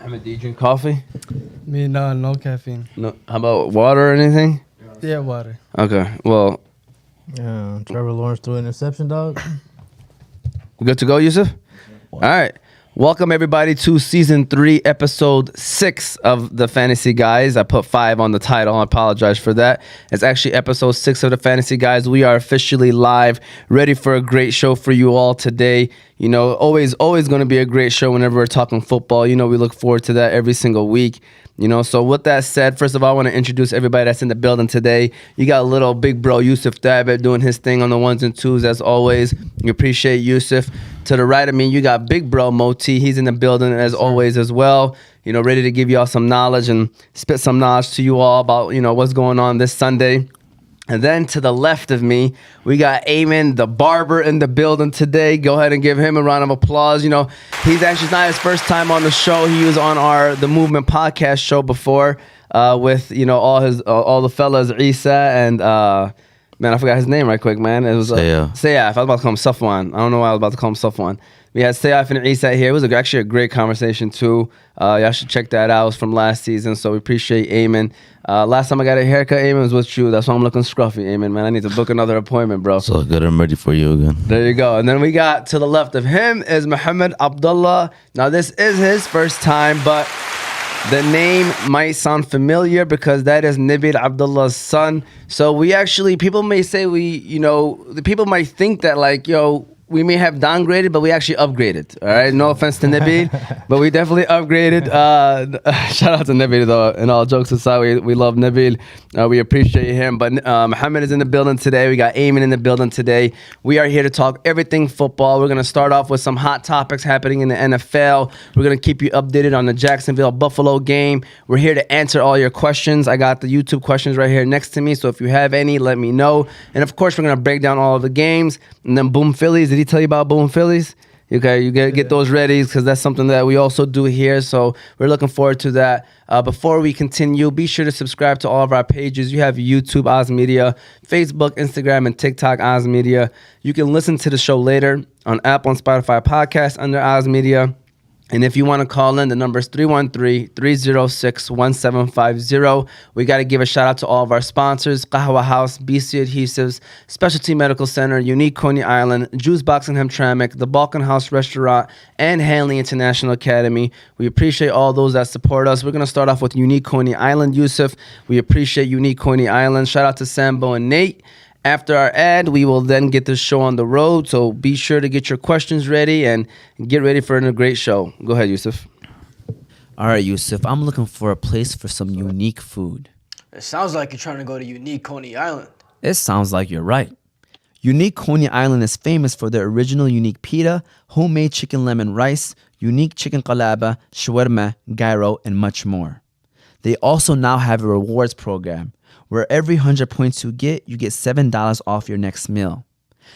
Mohamed, do you drink coffee? Me, no caffeine. No. How about water or anything? Yeah, water. Okay. Well, Yeah, Trevor Lawrence threw an interception, dog. we good to go, Yusuf? All right. Welcome, everybody, to Season 3, Episode 6 of the Fantasy Guys. I put 5 on the title. I apologize for that. It's actually Episode 6 of the Fantasy Guys. We are officially live, ready for a great show for you all today. You know, always going to be a great show whenever we're talking football. You know, we look forward to that every single week. You know, so with that said, first of all, I want to introduce everybody that's in the building today. You got a little big bro, Yusuf Thabit, doing his thing on the ones and twos, as always. We appreciate Yusuf. To the right of me, you got big bro, Moti. He's in the building, as always, as well. You know, ready to give y'all some knowledge and spit some knowledge to you all about, you know, what's going on this Sunday. And then to the left of me, we got Aymen, the barber, in the building today. Go ahead and give him a round of applause. You know, he's actually not his first time on the show. He was on the Movement podcast show before with, you know, all the fellas, Isa and man, I forgot his name right quick, man. It was Sayaf. I was about to call him Safwan. I don't know why I was about to call him Safwan. We had Sayaf and Isa here. It was actually a great conversation too. Y'all should check that out. It was from last season, so we appreciate Aymen. Last time I got a haircut, Aymen, was with you. That's why I'm looking scruffy, Aymen, man. I need to book another appointment, bro. So good, I'm ready for you again. There you go. And then we got to the left of him is Mohamed Abdullah. Now, this is his first time, but the name might sound familiar because that is Nabil Abdullah's son. So we actually, people may say the people might think that like, we may have downgraded, but we actually upgraded. All right, no offense to Nabil, but we definitely upgraded. Shout out to Nabil though. And all jokes aside, we love Nabil. We appreciate him. But Mohamed is in the building today. We got Aymen in the building today. We are here to talk everything football. We're gonna start off with some hot topics happening in the NFL. We're gonna keep you updated on the Jacksonville Buffalo game. We're here to answer all your questions. I got the YouTube questions right here next to me. So if you have any, let me know. And of course, we're gonna break down all of the games. And then boom, Phillies. Did he tell you about boom Phillies? Okay, you get those ready because that's something that we also do here. So we're looking forward to that. Before we continue, be sure to subscribe to all of our pages. You have YouTube, Oz Media, Facebook, Instagram, and TikTok, Oz Media. You can listen to the show later on Apple and Spotify podcasts under Oz Media. And if you want to call in, the number is 313-306-1750. We got to give a shout out to all of our sponsors: Qahwah House, BC Adhesives, Specialty Medical Center, Unique Coney Island, Juice Box and Hamtramck, the Balkan House Restaurant, and Hanley International Academy. We appreciate all those that support us. We're going to start off with Unique Coney Island, Yusuf. We appreciate Unique Coney Island. Shout out to Sambo and Nate. After our ad, we will then get this show on the road, so be sure to get your questions ready and get ready for a great show. Go ahead, Yusuf. All right, Yusuf, I'm looking for a place for some unique food. It sounds like you're trying to go to Unique Coney Island. It sounds like you're right. Unique Coney Island is famous for their original unique pita, homemade chicken lemon rice, unique chicken qalaba, shawarma, gyro, and much more. They also now have a rewards program where every 100 points you get $7 off your next meal.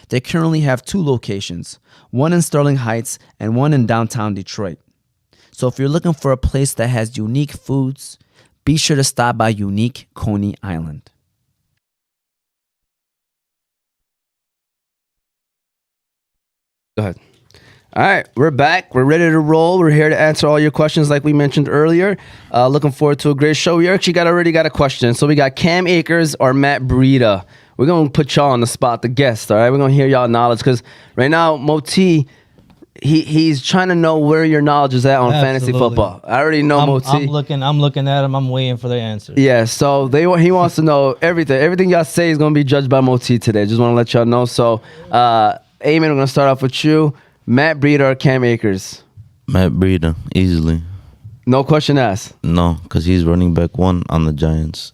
They currently have 2 locations, one in Sterling Heights and one in downtown Detroit. So if you're looking for a place that has unique foods, be sure to stop by Unique Coney Island. Go ahead. All right, we're back. We're ready to roll. We're here to answer all your questions like we mentioned earlier. Looking forward to a great show. We actually already got a question. So we got Cam Akers or Matt Breida. We're going to put y'all on the spot, the guest, all right? We're going to hear y'all knowledge because right now, Moti, he's trying to know where your knowledge is at on fantasy football. I already know Moti. I'm looking at him. I'm waiting for their answer. Yeah, so he wants to know everything. Everything y'all say is going to be judged by Moti today. Just want to let y'all know. So, Aymen, we're going to start off with you. Matt Breida or Cam Akers? Matt Breida, easily. No question asked. No, because he's running back 1 on the Giants.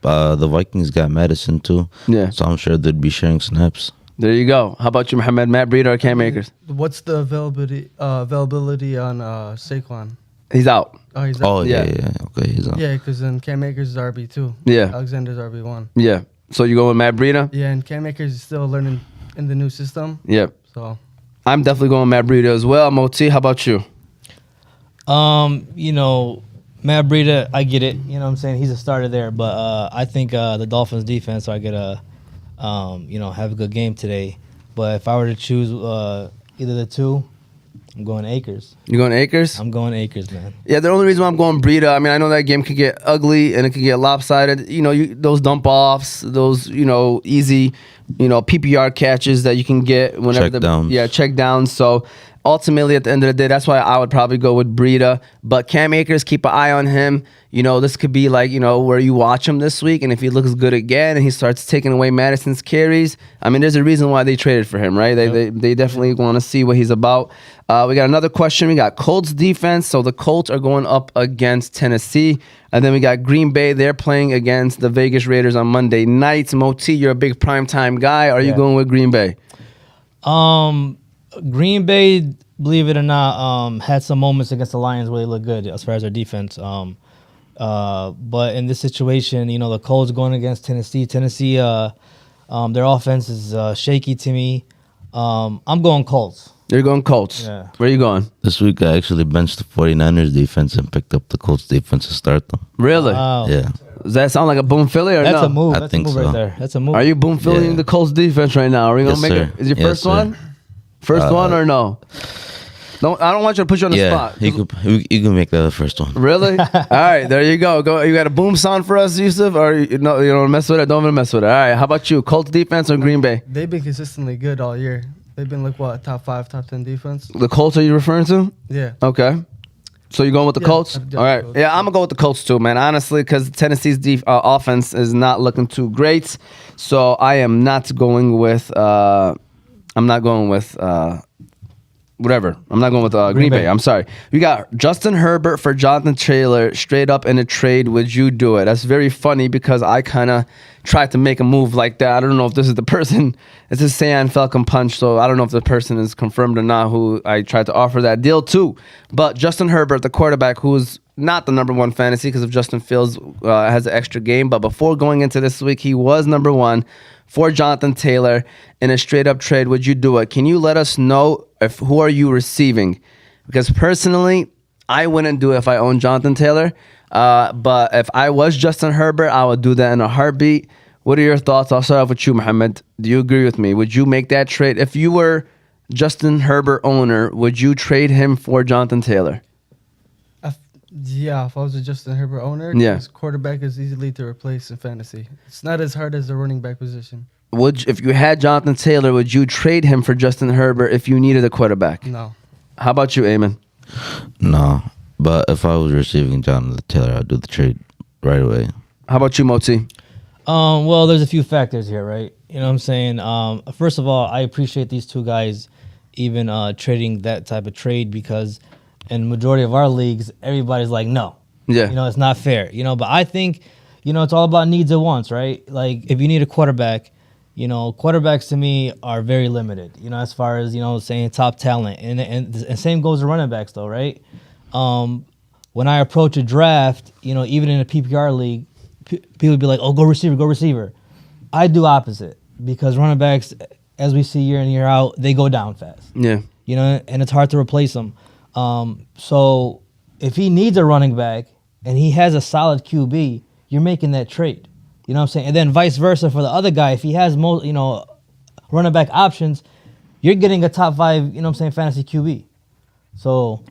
The Vikings got Madison too. Yeah. So I'm sure they'd be sharing snaps. There you go. How about you, Mohamed? Matt Breida or Cam Akers? What's the availability on Saquon? He's out. Oh, he's out. Oh, yeah. Okay, he's out. Yeah, because then Cam Akers is RB2. Yeah. Alexander's RB1. Yeah. So you go with Matt Breida? Yeah, and Cam Akers is still learning in the new system. Yep. So I'm definitely going Matt Breida as well. Moti, how about you? Matt Breida, I get it. You know what I'm saying? He's a starter there, but I think the Dolphins defense are gonna, have a good game today. But if I were to choose either the two, I'm going Akers. You going Akers? I'm going Akers, man. Yeah, the only reason why I'm going Breida, I mean, I know that game could get ugly and it could get lopsided. You know, those dump offs, those, easy, PPR catches that you can get whenever check downs. So ultimately, at the end of the day, that's why I would probably go with Breida. But Cam Akers, keep an eye on him. This could be like, where you watch him this week, and if he looks good again and he starts taking away Madison's carries, I mean, there's a reason why they traded for him, right? They definitely want to see what he's about. We got another question. We got Colts defense. So the Colts are going up against Tennessee. And then we got Green Bay. They're playing against the Vegas Raiders on Monday nights. Moti, you're a big primetime guy. Are you going with Green Bay? Green Bay, believe it or not, had some moments against the Lions where they look good as far as their defense. But in this situation, the Colts going against Tennessee. Tennessee, their offense is shaky to me. I'm going Colts. You're going Colts. Yeah. Where are you going? This week I actually benched the 49ers defense and picked up the Colts defense to start them. Really? Wow. Yeah. Does that sound like a boom Philly or That's no? a move. I That's a think move so. right there. That's a move. Are you boom Phillying Yeah. the Colts defense right now? Are we gonna Yes, make sir. it? Is your Yes, first sir. one? First one or no? No, I don't want you to put you on the Yeah, spot. you can make that the first one. Really? All right, there you go. You got a boom sound for us, Yusuf? Or you don't mess with it? Don't even mess with it. All right, how about you? Colts defense or Green Bay? They've been consistently good all year. They've been like what, top 5, top 10 defense? The Colts are you referring to? Yeah. Okay. So you going with the Yeah, Colts? I've done All right. Colts. Yeah, I'm gonna go with the Colts too, man. Honestly, because Tennessee's offense is not looking too great. So I am not going with. I'm not going with. Whatever. I'm not going with Green Bay. I'm sorry. We got Justin Herbert for Jonathan Taylor straight up in a trade. Would you do it? That's very funny because I kind of tried to make a move like that. I don't know if this is the person. It's a Saiyan Falcon punch, so I don't know if the person is confirmed or not who I tried to offer that deal to. But Justin Herbert, the quarterback, who's not the number one fantasy because if Justin Fields has an extra game. But before going into this week, he was number one for Jonathan Taylor in a straight up trade. Would you do it? Can you let us know who are you receiving? Because personally, I wouldn't do it if I owned Jonathan Taylor. But if I was Justin Herbert, I would do that in a heartbeat. What are your thoughts? I'll start off with you, Mohamed. Do you agree with me? Would you make that trade? If you were Justin Herbert owner, would you trade him for Jonathan Taylor? Yeah, if I was a Justin Herbert owner, Yeah. his quarterback is easily to replace in fantasy. It's not as hard as the running back position. If you had Jonathan Taylor, would you trade him for Justin Herbert if you needed a quarterback? No. How about you, Aymen? No, but if I was receiving Jonathan Taylor, I'd do the trade right away. How about you, Moti? Well, there's a few factors here, right? You know what I'm saying? First of all, I appreciate these two guys even trading that type of trade because in majority of our leagues, everybody's like, no. Yeah. It's not fair. But I think, it's all about needs and wants, right? Like, if you need a quarterback, quarterbacks to me are very limited, as far as, saying top talent. And same goes to running backs, though, right? When I approach a draft, even in a PPR league, people be like, oh, go receiver. I do opposite because running backs, as we see year in, year out, they go down fast. Yeah. And it's hard to replace them. So if he needs a running back and he has a solid QB, you're making that trade. You know what I'm saying? And then vice versa for the other guy. If he has running back options, you're getting a top 5, fantasy QB. So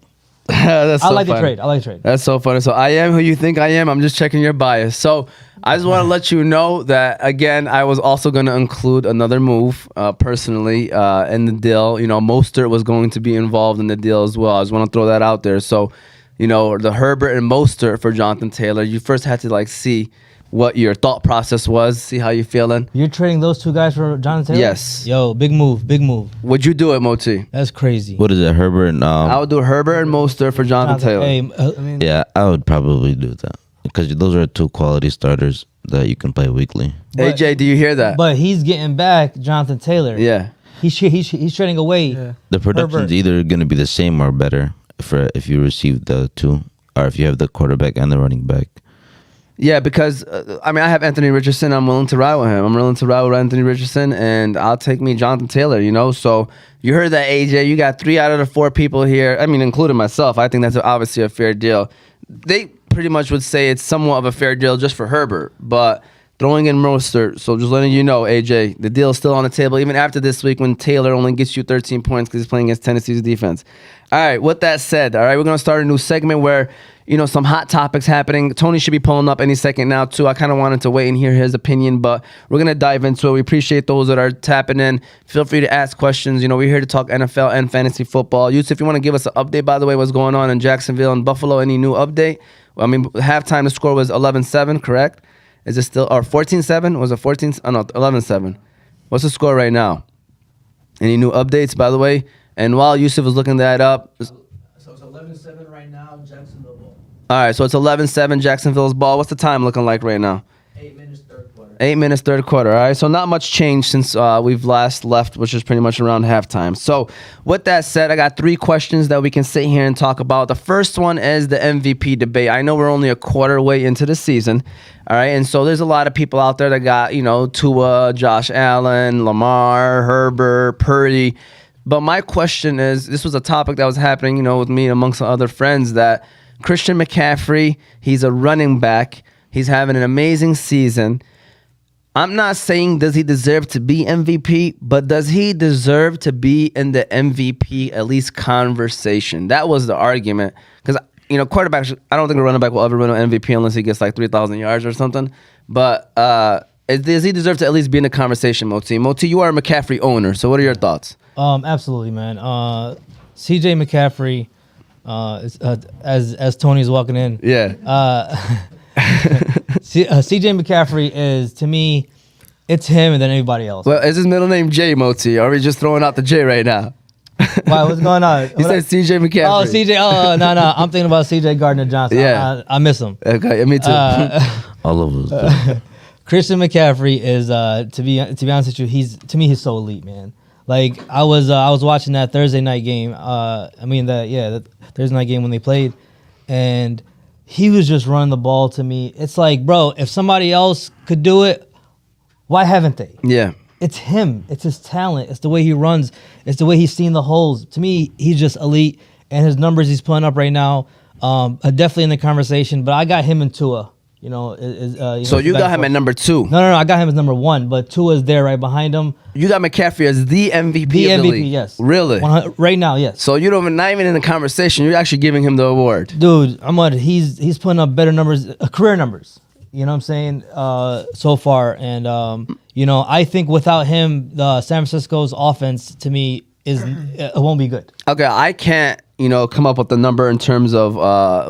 That's I so like the funny. trade. I like the trade. That's so funny. So I am who you think I am. I'm just checking your bias. So I just want to let you know that, again, I was also going to include another move personally in the deal. Mostert was going to be involved in the deal as well. I just want to throw that out there. So, the Herbert and Mostert for Jonathan Taylor, you first had to see what your thought process was, see how you're feeling. You're trading those two guys for Jonathan Taylor? Yes. Yo, big move. Would you do it, Moti? That's crazy. What is it, Herbert? And, I would do Herbert and Mostert for Jonathan Taylor. Hey, I mean, yeah, I would probably do that because those are two quality starters that you can play weekly. AJ, do you hear that? but he's getting back Jonathan Taylor. Yeah. He's trading away. yeah. The production's Herbert. either going to be the same or better if you receive the two, or if you have the quarterback and the running back. Yeah, because, I have Anthony Richardson. I'm willing to ride with him. I'm willing to ride with Anthony Richardson, and I'll take me Jonathan Taylor, So you heard that, AJ. You got 3 out of the 4 people here, including myself. I think that's obviously a fair deal. They pretty much would say it's somewhat of a fair deal just for Herbert, but throwing in Mostert. So just letting you know, AJ, the deal is still on the table even after this week when Taylor only gets you 13 points because he's playing against Tennessee's defense. All right, with that said, all right, we're going to start a new segment where, some hot topics happening. Tony should be pulling up any second now, too. I kind of wanted to wait and hear his opinion, but we're going to dive into it. We appreciate those that are tapping in. Feel free to ask questions. We're here to talk NFL and fantasy football. Yusuf, if you want to give us an update, by the way, what's going on in Jacksonville and Buffalo, any new update? Halftime, the score was 11-7, correct? Is it still, or 14-7? Was it 14? Oh, no, 11-7. What's the score right now? Any new updates, by the way? And while Yusuf was looking that up. So it's 11-7 right now, Jacksonville ball. All right, so it's 11-7, Jacksonville's ball. What's the time looking like right now? 8 minutes, third quarter. 8 minutes, third quarter. All right, so not much change since we've last left, which is pretty much around halftime. So with that said, I got 3 questions that we can sit here and talk about. The first one is the MVP debate. I know we're only a quarter way into the season. All right, and so there's a lot of people out there that got, Tua, Josh Allen, Lamar, Herbert, Purdy. But my question is, this was a topic that was happening, with me and amongst other friends, that Christian McCaffrey, he's a running back. He's having an amazing season. I'm not saying does he deserve to be MVP, but does he deserve to be in the MVP at least conversation? That was the argument. Because, quarterbacks, I don't think a running back will ever win an MVP unless he gets like 3,000 yards or something. But does he deserve to at least be in the conversation, Moti? Moti, you are a McCaffrey owner, so what are your thoughts? Absolutely, man. CJ McCaffrey, as Tony's walking in. Yeah. CJ McCaffrey is, to me, it's him and then everybody else. Well, is his middle name J, Moti? Or are we just throwing out the J right now? Why? What's going on? You said CJ McCaffrey. Oh, CJ. Oh, no. I'm thinking about CJ Gardner-Johnson. Yeah. I miss him. Okay, me too. All of us. Christian McCaffrey is, to be honest with you, he's so elite, man. Like I was watching that Thursday night game. The Thursday night game when they played, and he was just running the ball to me. It's like, bro, if somebody else could do it, why haven't they? Yeah. It's him. It's his talent. It's the way he runs. It's the way he's seen the holes. To me, he's just elite, and his numbers he's putting up right now are definitely in the conversation. But I got him in Tua. So you got him at number 2. No, I got him as number 1, but Tua is there right behind him. You got McCaffrey as the MVP The of the MVP, league. yes. Really? Right now, yes. So you don't not even in the conversation. You're actually giving him the award. Dude, he's putting up better numbers, career numbers. You know what I'm saying? So far, and I think without him, the San Francisco's offense to me it won't be good. Okay, I can't come up with the number in terms of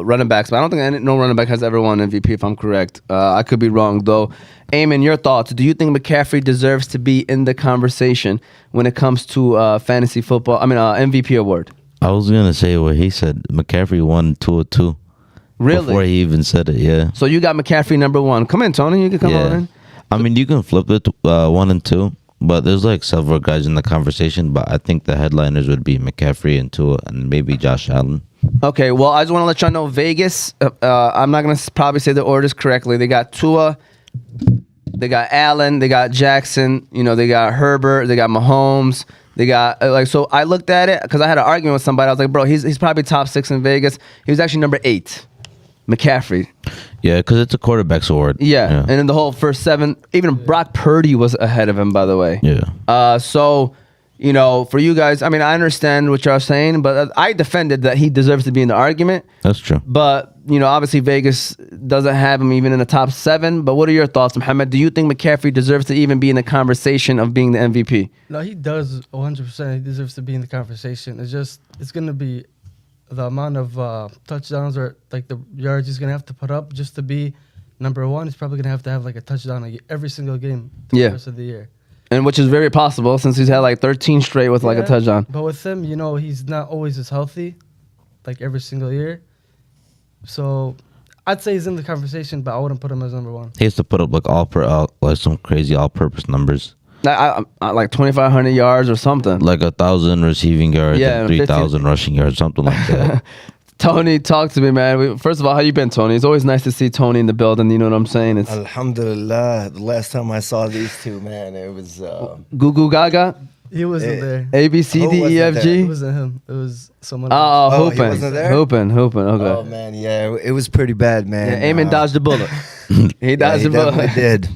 running backs, but I don't think no running back has ever won MVP. If I'm correct, I could be wrong though. Aymen, your thoughts? Do you think McCaffrey deserves to be in the conversation when it comes to fantasy football? MVP award. I was gonna say what he said. McCaffrey won 202. Really? Before he even said it, yeah. So you got McCaffrey number 1. Come in, Tony. You can come on in. You can flip it 1 and 2, but there's like several guys in the conversation. But I think the headliners would be McCaffrey and Tua and maybe Josh Allen. Okay, well, I just want to let y'all know Vegas. I'm not gonna probably say the orders correctly. They got Tua, they got Allen, they got Jackson. They got Herbert, they got Mahomes. They got so I looked at it because I had an argument with somebody. I was like, bro, he's probably top 6 in Vegas. He was actually number 8. McCaffrey. Yeah, because it's a quarterback's award. Yeah, and in the whole first 7, even Brock Purdy was ahead of him, by the way. Yeah. So, for you guys, I understand what y'all saying, but I defended that he deserves to be in the argument. That's true. But, obviously Vegas doesn't have him even in the top 7. But what are your thoughts, Mohamed? Do you think McCaffrey deserves to even be in the conversation of being the MVP? No, he does 100%. He deserves to be in the conversation. It's going to be the amount of touchdowns or like the yards he's going to have to put up just to be number 1. He's probably going to have like a touchdown every single game for the rest of the year. And which is very possible since he's had like 13 straight with like a touchdown. But with him, he's not always as healthy like every single year. So I'd say he's in the conversation, but I wouldn't put him as number 1. He has to put up like some crazy all-purpose numbers. I like 2,500 yards or something. Like 1,000 receiving yards and 3,000 rushing yards, something like that. Tony, talk to me, man. First of all, how you been, Tony? It's always nice to see Tony in the building. You know what I'm saying? It's Alhamdulillah. The last time I saw these two, man, it was... Goo Goo Gaga? He wasn't there. A, B, C, D, E, F, It G? wasn't him. It was someone else. Oh, Hoopin'. he wasn't there? Hoopin', okay. Oh, man, yeah. It was pretty bad, man. Yeah, Aymen dodged the bullet. He dodged the bullet. definitely did.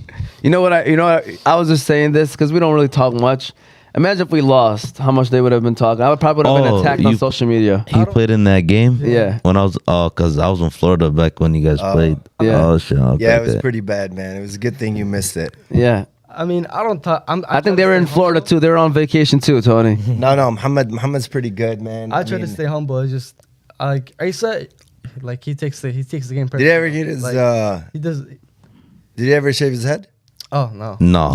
You know what? I was just saying this because we don't really talk much. Imagine if we lost, how much they would have been talking. I would probably would have been attacked on social media. He played in that game? Yeah. When I was, because I was in Florida back when you guys played. Yeah. Oh, shit. Okay, Yeah, it was okay. pretty bad, man. It was a good thing you missed it. Yeah. I mean, I don't talk. I think they were in Florida too. They were on vacation too, Tony. No, Muhammad's pretty good, man. I try to mean, stay humble. It's just like Asa, like he takes the game personally. Did he ever get his? He does. Did he ever shave his head? Oh no. No.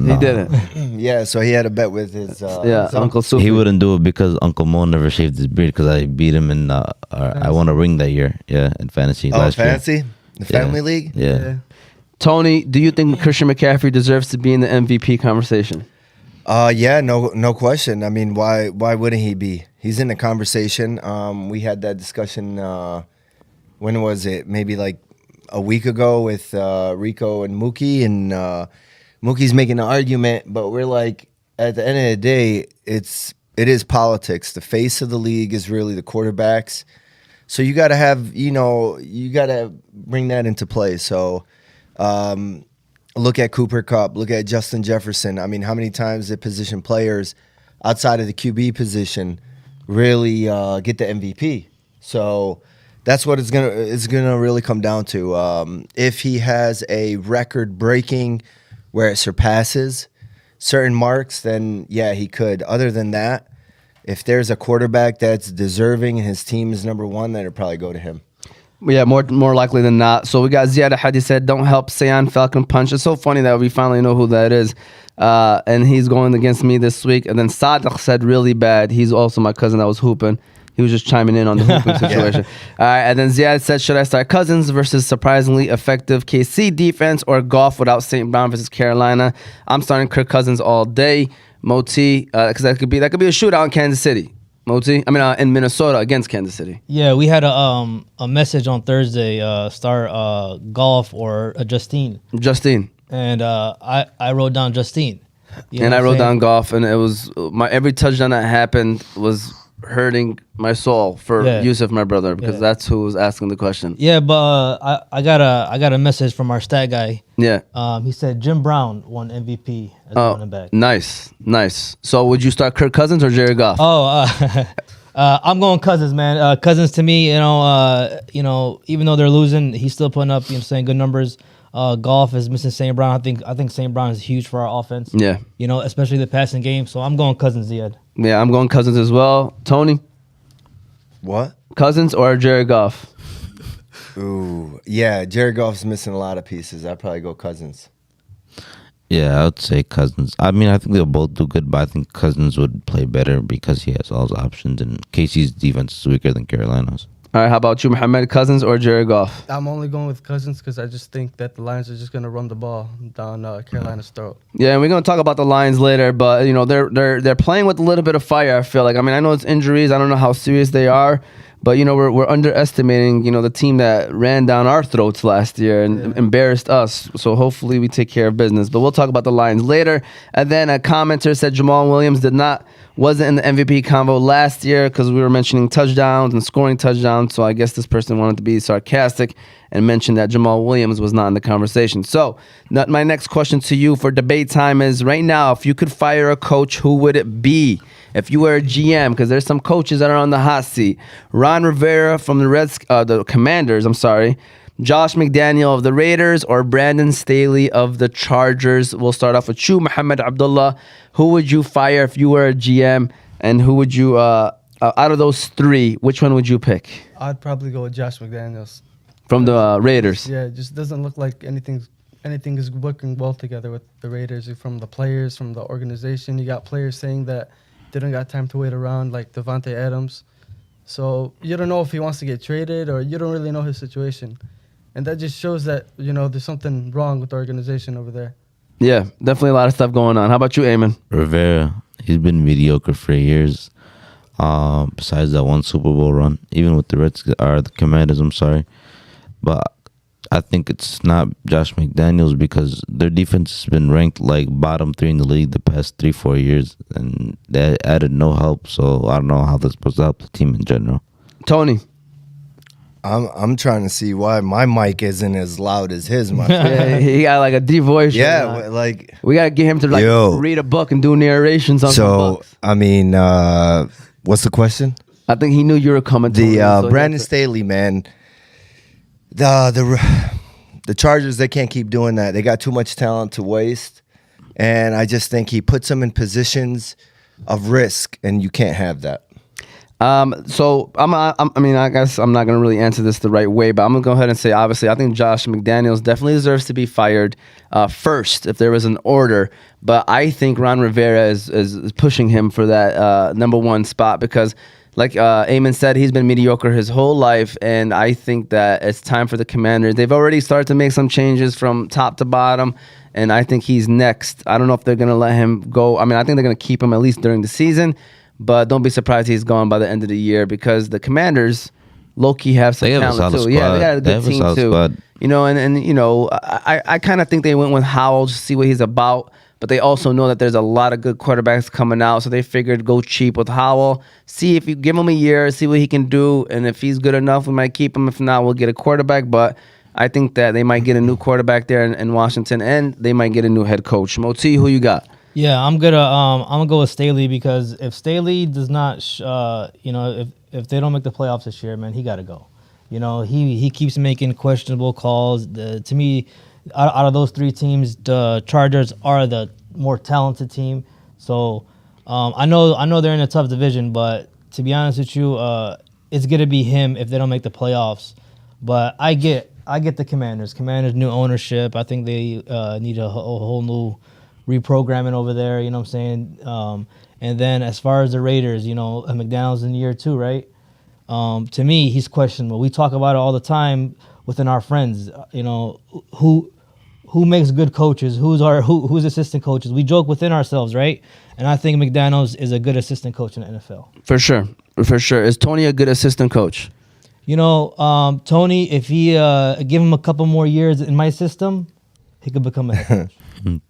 He didn't. Yeah, so he had a bet with his. Yeah, his Uncle Sufi. He wouldn't do it because Uncle Mo never shaved his beard because I beat him in. I won a ring that year. Yeah, in fantasy. Oh, last year. fancy, the family league. Yeah. Tony, do you think Christian McCaffrey deserves to be in the MVP conversation? Yeah, no question. I mean, why wouldn't he be? He's in the conversation. We had that discussion. When was it? Maybe like a week ago with Rico and Mookie, and Mookie's making an argument, but we're like, at the end of the day, it is politics. The face of the league is really the quarterbacks. So you got to have, you got to bring that into play. So look at Cooper Kupp, look at Justin Jefferson. I mean, how many times did position players outside of the QB position really get the MVP? So that's what it's gonna really come down to. If he has a record breaking where it surpasses certain marks, then yeah, he could. Other than that, if there's a quarterback that's deserving and his team is number one, then it'll probably go to him. Yeah, more likely than not. So we got Ziad Hadi said, don't help Sayan Falcon Punch. It's so funny that we finally know who that is. And he's going against me this week. And then Sadiq said, really bad. He's also my cousin that was hooping. He was just chiming in on the hooping situation. All right, and then Ziad said, should I start Cousins versus surprisingly effective KC defense or Goff without St. Brown versus Carolina? I'm starting Kirk Cousins all day. Moti, because that could be a shootout in Kansas City. Moti, in Minnesota against Kansas City. Yeah, we had a message on Thursday. Start Golf or Justine. And I wrote down Justine. And I wrote down Goff, and it was every touchdown that happened was hurting my soul for Yusuf, my brother, because that's who was asking the question. Yeah, but I got a message from our stat guy. Yeah. He said Jim Brown won MVP as running back. Nice. So would you start Kirk Cousins or Jared Goff? I'm going Cousins, man. Cousins to me, even though they're losing, he's still putting up, good numbers. Golf is missing St. Brown. I think St. Brown is huge for our offense. Yeah. Especially the passing game. So I'm going Cousins, Ziad. Yeah, I'm going Cousins as well. Tony? What? Cousins or Jared Goff? Ooh, yeah, Jared Goff's missing a lot of pieces. I'd probably go Cousins. Yeah, I would say Cousins. I think they'll both do good, but I think Cousins would play better because he has all his options, and KC's defense is weaker than Carolina's. All right, how about you, Mohamed? Cousins or Jared Goff? I'm only going with Cousins because I just think that the Lions are just going to run the ball down Carolina's throat. Yeah, and we're going to talk about the Lions later, but they're playing with a little bit of fire, I feel like. I know it's injuries. I don't know how serious they are, but we're underestimating, the team that ran down our throats last year and embarrassed us. So hopefully we take care of business. But we'll talk about the Lions later. And then a commenter said Jamal Williams wasn't in the MVP convo last year because we were mentioning touchdowns and scoring touchdowns. So I guess this person wanted to be sarcastic and mention that Jamal Williams was not in the conversation. So my next question to you for debate time is, right now, if you could fire a coach, who would it be? If you were a GM, because there's some coaches that are on the hot seat. Ron Rivera from the Commanders, Josh McDaniel of the Raiders, or Brandon Staley of the Chargers. We'll start off with you, Mohamed Abdullah. Who would you fire if you were a GM, and who would you, out of those three, which one would you pick? I'd probably go with Josh McDaniels. From the Raiders? Yeah, it just doesn't look like anything is working well together with the Raiders. From the players, from the organization. You got players saying that they don't got time to wait around, like Devontae Adams. So you don't know if he wants to get traded, or you don't really know his situation. And that just shows that, there's something wrong with the organization over there. Yeah, definitely a lot of stuff going on. How about you, Aymen? Rivera, he's been mediocre for years. Besides that one Super Bowl run, even with the Commanders, But I think it's not Josh McDaniels because their defense has been ranked like bottom 3 in the league the past 3-4 years, and they added no help. So I don't know how that's supposed to help the team in general. Tony? I'm trying to see why my mic isn't as loud as his. My friend. Yeah, he got like a deep voice. Yeah, right now. like We gotta get him to like Yo. read a book and do narrations on some so. books. I mean, what's the question? I think he knew you were coming. The so he Brandon had to- Staley, man. The Chargers, they can't keep doing that. They got too much talent to waste, and I just think he puts them in positions of risk, and you can't have that. So I mean, I guess I'm not gonna really answer this the right way, but I'm gonna go ahead and say, obviously, I think Josh McDaniels definitely deserves to be fired first if there was an order. But I think Ron Rivera is pushing him for that number one spot because, like Aymen said, he's been mediocre his whole life, and I think that it's time for the Commanders. They've already started to make some changes from top to bottom, and I think he's next. I don't know if they're gonna let him go. I mean, I think they're gonna keep him at least during the season. But don't be surprised he's gone by the end of the year because the Commanders low-key have some They have a talent solid too. Yeah, they got a squad. They good have a team solid too. squad. You know, and you know, I kind of think they went with Howell to see what he's about. But they also know that there's a lot of good quarterbacks coming out, so they figured go cheap with Howell. See if you give him a year, see what he can do, and if he's good enough, we might keep him. If not, we'll get a quarterback. But I think that they might get a new quarterback there in Washington, and they might get a new head coach. Moti, who you got? Yeah, I'm gonna go with Staley because if Staley does not, if they don't make the playoffs this year, man, he got to go. You know, he keeps making questionable calls. To me, out of those three teams, the Chargers are the more talented team. So I know they're in a tough division, but to be honest with you, it's gonna be him if they don't make the playoffs. But I get the Commanders. Commanders new ownership. I think they need a whole new reprogramming over there, you know what I'm saying? And then as far as the Raiders, you know, McDaniels in year 2, right? To me, he's questionable. We talk about it all the time within our friends, you know, who makes good coaches, who's assistant coaches. We joke within ourselves, right? And I think McDaniels is a good assistant coach in the NFL. For sure. Is Tony a good assistant coach? You know, Tony, if he give him a couple more years in my system, he could become a head coach.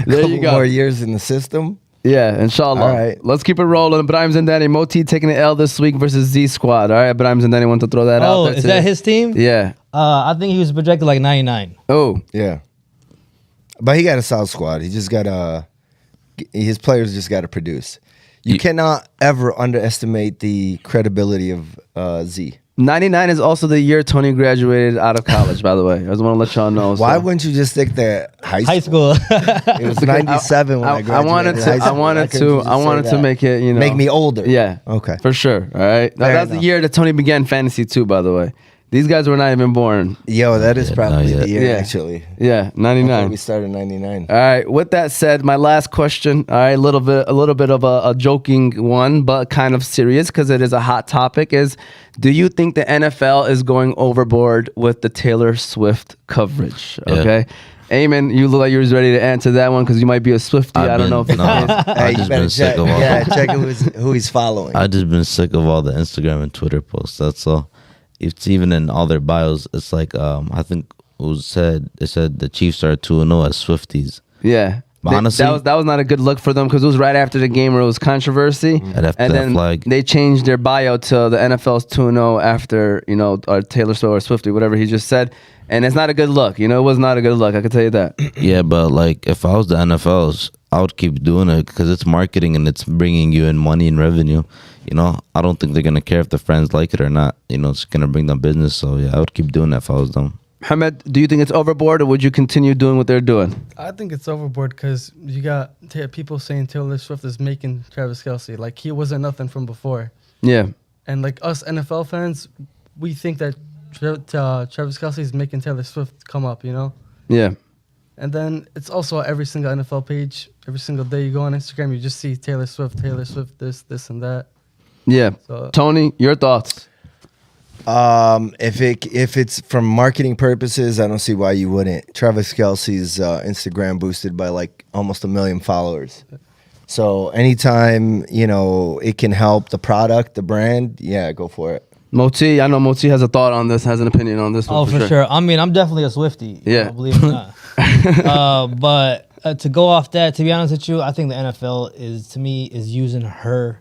There you go. More years in the system. Yeah, inshallah. All right. Let's keep it rolling. Brahms and Danny. Moti taking the L this week versus Z Squad. All right, Brahms and Danny want to throw that out Oh, there is too. that his team? Yeah. I think he was projected like 99. Oh, Yeah, but he got a solid squad. He just got his players just got to produce. You cannot ever underestimate the credibility of Z. 99 is also the year Tony graduated out of college, by the way. I just want to let y'all know. Why so. wouldn't you just stick there? High school. It was 97 when I graduated. I wanted high school. Why couldn't you just say to that? make it, you know. Make me older. Yeah. Okay. For sure. All right. Fair That's the enough. year that Tony began fantasy too, by the way. These guys were not even born. Yo, that is Yeah, probably not the yet. year, Yeah. actually. Yeah, I 99. thought we started 99. All right. With that said, my last question. All right, a little bit of a joking one, but kind of serious because it is a hot topic. Is do you think the NFL is going overboard with the Taylor Swift coverage? Yeah. Okay. Aymen, you look like you was ready to answer that one because you might be a Swiftie. I don't know if it's Hey, I've you just better been sick check. of all. Yeah, check who he's following. I just been sick of all the Instagram and Twitter posts. That's all. It's even in all their bios. It's like I think it said the Chiefs are 2-0 as Swifties. Yeah. But honestly, that was not a good look for them because it was right after the game where it was controversy. Right after and that then flag. they changed their bio to the NFL's 2-0 after, you know, Taylor Swift or Swiftie, whatever he just said. And it's not a good look. You know, it was not a good look. I can tell you that. yeah, but like if I was the NFLs, I would keep doing it because it's marketing and it's bringing you in money and revenue. You know, I don't think they're gonna care if the fans like it or not. You know, it's gonna bring them business. So yeah, I would keep doing that if I was them. Mohamed, do you think it's overboard or would you continue doing what they're doing? I think it's overboard because you got people saying Taylor Swift is making Travis Kelce. Like, he wasn't nothing from before. Yeah. And, like, us NFL fans, we think that Travis Kelce is making Taylor Swift come up, you know? Yeah. And then it's also every single NFL page. Every single day you go on Instagram, you just see Taylor Swift, this, and that. Yeah. So, Tony, your thoughts? If it's from marketing purposes, I don't see why you wouldn't. Travis Kelce's Instagram boosted by like almost 1 million followers. So anytime, you know, it can help the product, the brand, yeah, go for it. Moti, I know Moti has a thought on this, has an opinion on this one. Oh, for sure. I mean, I'm definitely a Swiftie. Yeah. Believe it or not. But to go off that, to be honest with you, I think the NFL is using her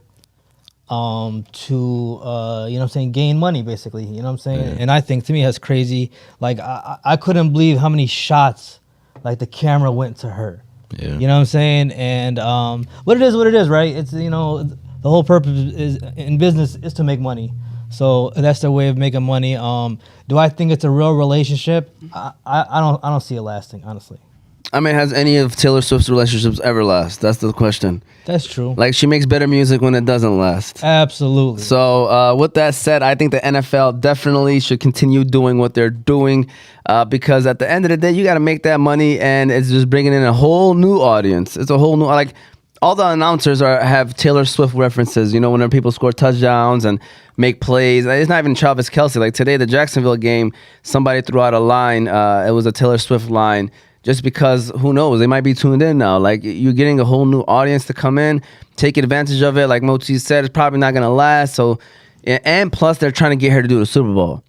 to you know what I'm saying, gain money basically. You know what I'm saying? And I think to me that's crazy. Like I couldn't believe how many shots like the camera went to her. Yeah. You know what I'm saying? And what it is, right? It's, you know, the whole purpose is in business is to make money. So that's their way of making money. Do I think it's a real relationship? I don't see it lasting, honestly. I mean, has any of Taylor Swift's relationships ever last? That's the question. That's true. Like, she makes better music when it doesn't last. Absolutely. So with that said, I think the NFL definitely should continue doing what they're doing because at the end of the day, you got to make that money, and it's just bringing in a whole new audience. It's a whole new, like, all the announcers have Taylor Swift references. You know, whenever people score touchdowns and make plays, it's not even Travis Kelce. Like today, the Jacksonville game, somebody threw out a line. It was a Taylor Swift line. Just because, who knows, they might be tuned in now. Like, you're getting a whole new audience to come in, take advantage of it. Like Moti said, it's probably not going to last. So, and plus, they're trying to get her to do the Super Bowl.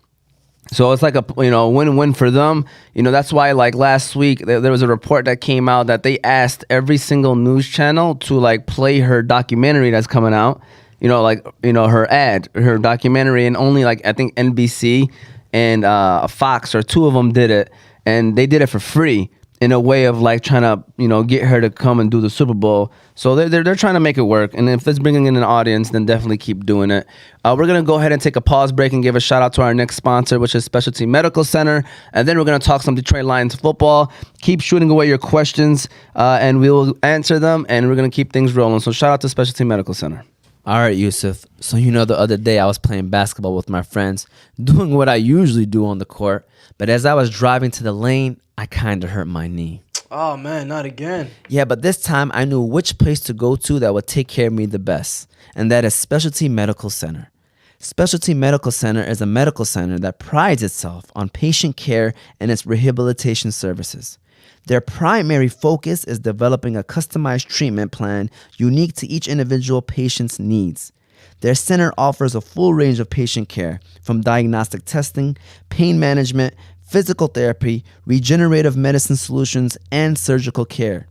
So it's like a, you know, win-win for them. You know, that's why, like, last week, there was a report that came out that they asked every single news channel to, like, play her documentary that's coming out. You know, like, you know, her documentary, and only, like, I think NBC and Fox, or two of them did it. And they did it for free, in a way of like trying to, you know, get her to come and do the Super Bowl. So they're trying to make it work. And if it's bringing in an audience, then definitely keep doing it. We're going to go ahead and take a pause break and give a shout out to our next sponsor, which is Specialty Medical Center. And then we're going to talk some Detroit Lions football. Keep shooting away your questions and we'll answer them, and we're going to keep things rolling. So shout out to Specialty Medical Center. All right, Yusuf. So, you know, the other day I was playing basketball with my friends, doing what I usually do on the court. But as I was driving to the lane, I kind of hurt my knee. Oh, man, not again. Yeah, but this time I knew which place to go to that would take care of me the best, and that is Specialty Medical Center. Specialty Medical Center is a medical center that prides itself on patient care and its rehabilitation services. Their primary focus is developing a customized treatment plan unique to each individual patient's needs. Their center offers a full range of patient care, from diagnostic testing, pain management, physical therapy, regenerative medicine solutions, and surgical care.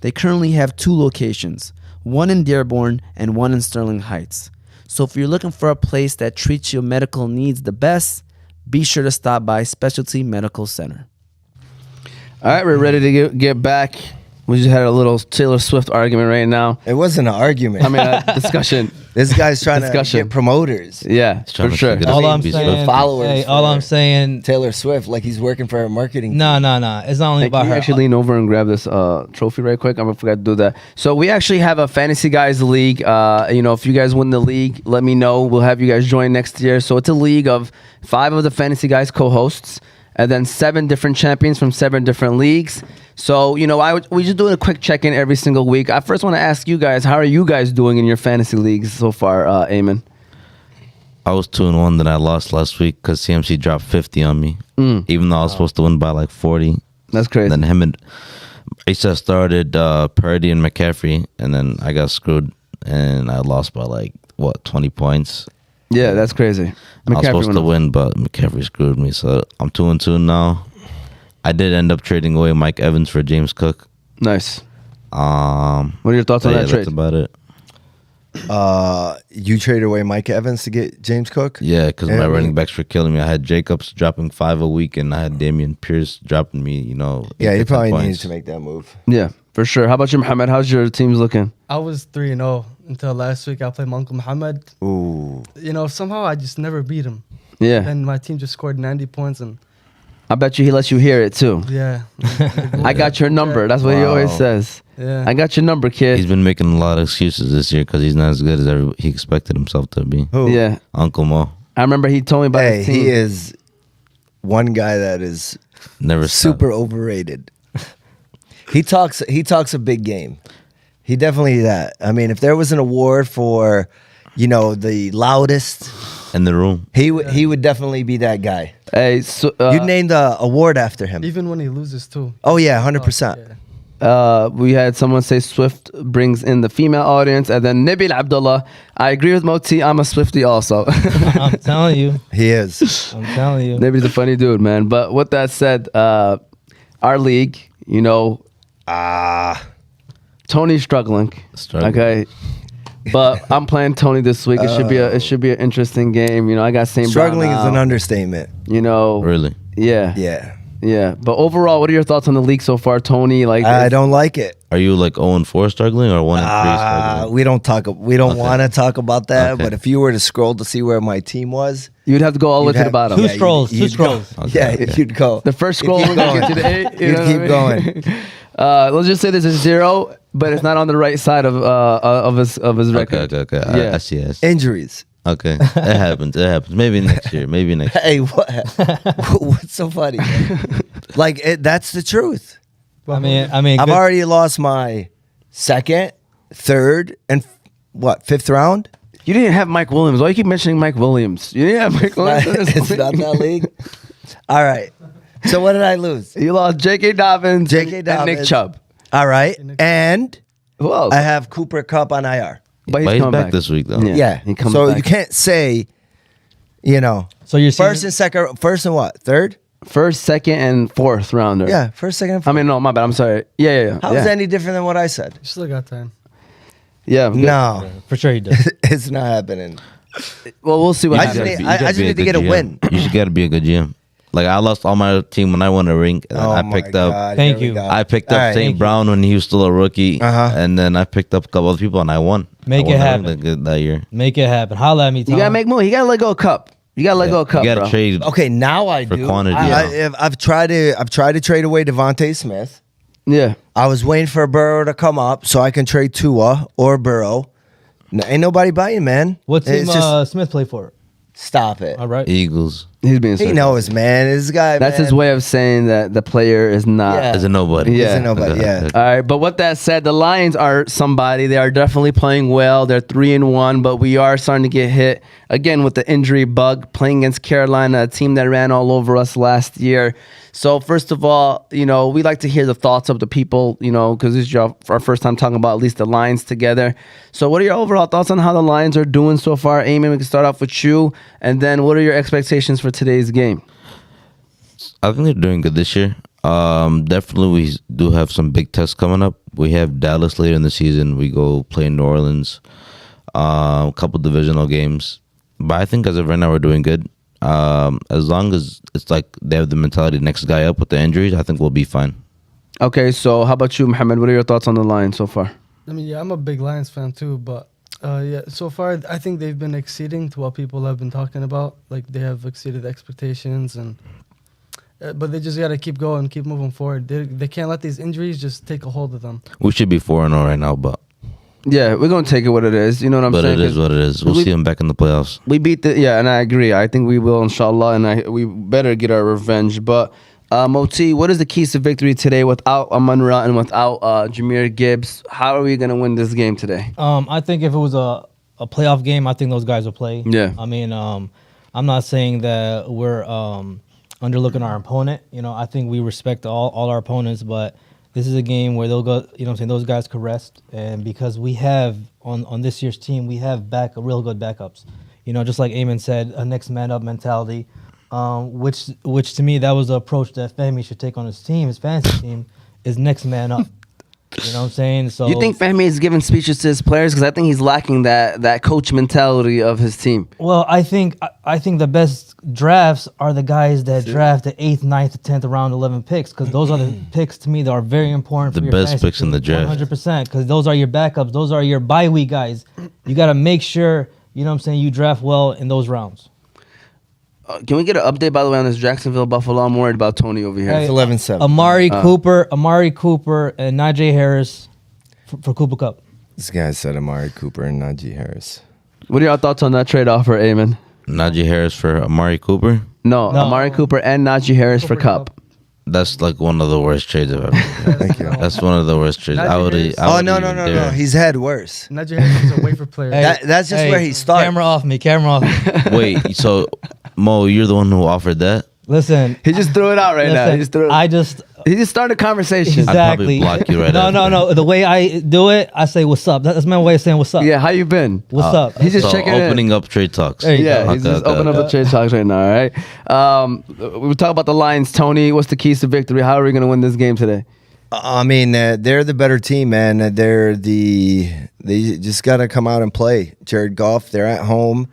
They currently have 2 locations, one in Dearborn and one in Sterling Heights. So if you're looking for a place that treats your medical needs the best, be sure to stop by Specialty Medical Center. All right, we're ready to get back. We just had a little Taylor Swift argument right now. It wasn't an argument. I mean, a discussion. This guy's trying to get promoters. Yeah, trying for to sure. figure it All out. I'm saying, followers hey, all for I'm saying, Taylor Swift, like he's working for her marketing. no. It's not only Hey, about can you her. actually lean over and grab this trophy right quick? I forgot to do that. So we actually have a Fantasy Guys League. You know, if you guys win the league, let me know. We'll have you guys join next year. So it's a league of 5 of the Fantasy Guys co-hosts, and then 7 different champions from 7 different leagues. So, you know, we just do a quick check-in every single week. I first want to ask you guys, how are you guys doing in your fantasy leagues so far, Aymen? I was 2-1 that I lost last week because CMC dropped 50 on me, even though I was supposed to win by like 40. That's crazy. And then him and Issa started Purdy and McCaffrey, and then I got screwed, and I lost by like, 20 points. Yeah, that's crazy. I was supposed to went win, but McCaffrey screwed me, so I'm 2-2 now. I did end up trading away Mike Evans for James Cook. Nice. What are your thoughts on that trade? That's about it. You traded away Mike Evans to get James Cook? Yeah, because And- my running backs were killing me. I had Jacobs dropping 5 a week, and I had Damian Pierce dropping me, you know. Yeah, 8 he to 10 probably points. needs to make that move. Yeah, for sure. How about you, Mohamed? How's your teams looking? I was 3-0 until last week. I played my Uncle Mohamed. Ooh. You know, somehow I just never beat him. Yeah. And my team just scored 90 points, and I bet you he lets you hear it, too. yeah. I got your number. That's what he always Wow. says. Yeah. I got your number, kid. He's been making a lot of excuses this year because he's not as good as he expected himself to be. Who? Yeah. Uncle Mo I remember he told me about Hey, his team. he is one guy that is never super overrated. He talks a big game. He definitely that. I mean, if there was an award for, you know, the loudest, stopped in the room. he would definitely be that guy. Hey, so, You'd name the award after him. Even when he loses, too. Oh yeah, 100%. Yeah. we had someone say Swift brings in the female audience, and then Nabil Abdullah. I agree with Moti. I'm a Swiftie also. I'm telling you. He is. I'm telling you. Nabil's a funny dude, man. But with that said, our league, you know, Tony's struggling. Struggling. Okay. But I'm playing Tony this week. It should be an interesting game. You know, I got St. Struggling Brown is an out. understatement. You know, Really? yeah, Yeah. yeah. But overall, what are your thoughts on the league so far, Tony? Like, I don't like it. Are you like 0-4 struggling or 1-3 struggling? We don't talk. We don't Okay. want to talk about that. Okay. But if you were to scroll to see where my team was, you'd have to go all the way you'd to the have- bottom. Two yeah, scrolls, you'd two go- scrolls. Yeah, Okay. you'd go. The first You'd scroll keep would get you to going. the 8. You You'd know keep what I mean? Let's just say there's a 0, but it's not on the right side of his Okay, record. okay. Yeah. I see. Injuries. Okay, it happens. It happens. Maybe next year. Maybe next year. Hey, what? What's so funny? Like that's the truth. I mean, I've good- already lost my second, third, and fifth round. You didn't have Mike Williams. Why you keep mentioning Mike Williams? You didn't have Mike Williams. It's not that league. All right. So what did I lose? You lost J.K. Dobbins, J.K. and Nick Dobbins. Chubb. All right. And Who else? I have Cooper Cup on IR. but But he's coming back this week though. Yeah. Yeah. he comes So back. you can't say, So you're first and second, first and what? Third? First, second, and fourth rounder. Yeah. First, second, and I fourth. mean, no, my bad. I'm sorry. Yeah. How is that any different than what I said? You still got time. Yeah. good. No. for sure he does. It's not happening. Well, we'll see what I happens. just need- You I gotta just be need to good get a GM. win. You should gotta be a good GM. Like I lost all my team when I won a ring. And I picked up. Thank here we you. go. I picked All up right. St. Brown when he was still a rookie, Uh-huh. and then I picked up a couple other people and I won. Make I won it the happen. ring that year. Make it happen. Holla at me, Tom. You gotta make more. You gotta let go of Cup. You gotta let go of Cup, You gotta bro. trade. Okay, now I For do. quantity, I've tried to trade away Devontae Smith. Yeah. I was waiting for Burrow to come up so I can trade Tua or Burrow. Ain't nobody biting, man. What team It's just Smith play for? stop it. All right. Eagles He's being He sarcastic. knows, man. This guy. That's his man, way of saying that the player is not. Yeah. as a nobody. Yeah. Isn't nobody. Yeah. All right, but with that said, the Lions are somebody. They are definitely playing well. They're 3-1, but we are starting to get hit again with the injury bug. Playing against Carolina, a team that ran all over us last year. So first of all, we like to hear the thoughts of the people, because this is our first time talking about at least the Lions together. So what are your overall thoughts on how the Lions are doing so far? Aymen, we can start off with you, and then what are your expectations for today's game? I think they're doing good this year. Definitely, we do have some big tests coming up. We have Dallas later in the season. We go play in New Orleans. A couple divisional games, but I think as of right now we're doing good. As long as it's like they have the mentality next guy up with the injuries, I think we'll be fine. Okay, so how about you, Mohamed? What are your thoughts on the Lions so far? I mean, yeah, I'm a big Lions fan too, but yeah, so far I think they've been exceeding to what people have been talking about. Like they have exceeded expectations, and but they just got to keep going, keep moving forward. They can't let these injuries just take a hold of them. We should be 4-0 right now, but Yeah, we're gonna take it what it is. You know what I'm but saying? it is 'Cause what it is. We'll we- see them back in the playoffs. We beat and I agree. I think we will, inshallah, and we better get our revenge. But Moti, what is the keys to victory today without Amun-Ra and without Jameer Gibbs? How are we gonna win this game today? I think if it was a playoff game, I think those guys will play. Yeah. I mean, I'm not saying that we're underlooking our opponent. I think we respect all our opponents, but this is a game where they'll go, those guys could rest. And because we have, on this year's team, we have real good backups. Just like Aymen said, a next man up mentality, which to me, that was the approach that Fehmi should take on his team, his fantasy team, is next man up. You know what I'm saying? So You think Fehmi is giving speeches to his players? Because I think he's lacking that coach mentality of his team. Well, I think the best drafts are the guys that draft the 8th, 9th, 10th round, 11 picks, because those are the picks to me that are very important. The for your best fantasy picks in team, the draft. 100%, because those are your backups, those are your bye week guys. You got to make sure, you draft well in those rounds. Can we get an update, by the way, on this Jacksonville Buffalo? I'm worried about Tony over here. Hey, It's 11-7. Amari Cooper, and Najee Harris for Cooper Cup. This guy said Amari Cooper and Najee Harris. What are your thoughts on that trade offer, Aymen? Najee Harris for Amari Cooper. No, No. Amari Cooper and Najee Harris for Cooper Cup. That's like one of the worst trades I've ever made. Thank you. That's one of the worst trades. Najee I would. Harris. Oh, no. He's had worse. Najee Harris is a waiver player. Hey, That's just where he starts. Camera off me. Wait, so Mo, you're the one who offered that? Listen. He just threw it out right now. He just threw it. He just started a conversation. I'd probably block you right No, after. no. The way I do it, I say what's up. That's my way of saying what's up. Yeah, how you been? What's up? He's just So checking in. opening up trade talks. There you Yeah, go. he's Okay, just okay, opening up the trade talks right now, all right? We talk about the Lions. Tony, what's the keys to victory? How are we going to win this game today? I mean, they're the better team, man. They just got to come out and play. Jared Goff, they're at home.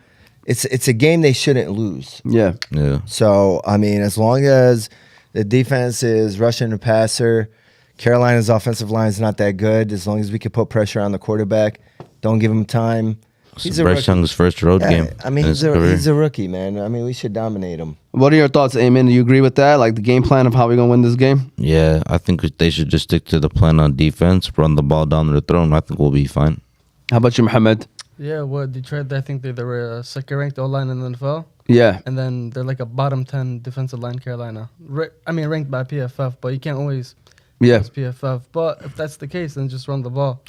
It's a game they shouldn't lose. Yeah. Yeah. So, I mean, as long as the defense is rushing the passer, Carolina's offensive line is not that good. As long as we can put pressure on the quarterback, don't give him time. It's Bryce Young's first road game. I mean, in he's his career. a rookie, man. I mean, we should dominate him. What are your thoughts, Aymen? Do you agree with that? Like the game plan of how we're gonna win this game? Yeah, I think they should just stick to the plan on defense, run the ball down their throat, and I think we'll be fine. How about you, Mohamed? Yeah, what Detroit? I think they were second ranked O line in the NFL, Yeah. and then they're like a bottom 10 defensive line. Carolina, ranked by PFF, but you can't always Yeah. use PFF. But if that's the case, then just run the ball.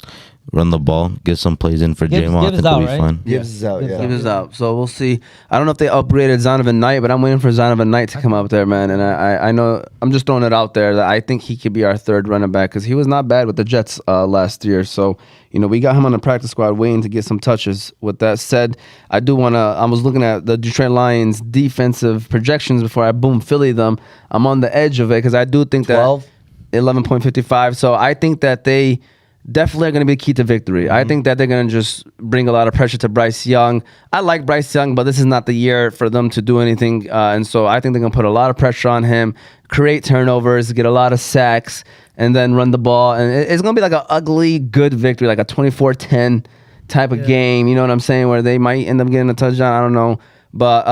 Run the ball, get some plays in for Gibbs- J-Mo. I Gibbs think we'll out, be right? fine. Gibbs is out, yeah. He was out. So we'll see. I don't know if they upgraded Zonovan Knight, but I'm waiting for Zonovan Knight to come up there, man. And I know I'm just throwing it out there that I think he could be our third running back because he was not bad with the Jets last year. So, we got him on the practice squad waiting to get some touches. With that said, I was looking at the Detroit Lions defensive projections before I Philly them. I'm on the edge of it because I do think that 12? 11.55. So I think that they definitely are going to be the key to victory. I think that they're going to just bring a lot of pressure to Bryce Young. I like Bryce Young, but this is not the year for them to do anything. And so I think they're going to put a lot of pressure on him, create turnovers, get a lot of sacks, and then run the ball. And it's going to be like an ugly, good victory, like a 24-10 type of game. You know what I'm saying? Where they might end up getting a touchdown. I don't know. But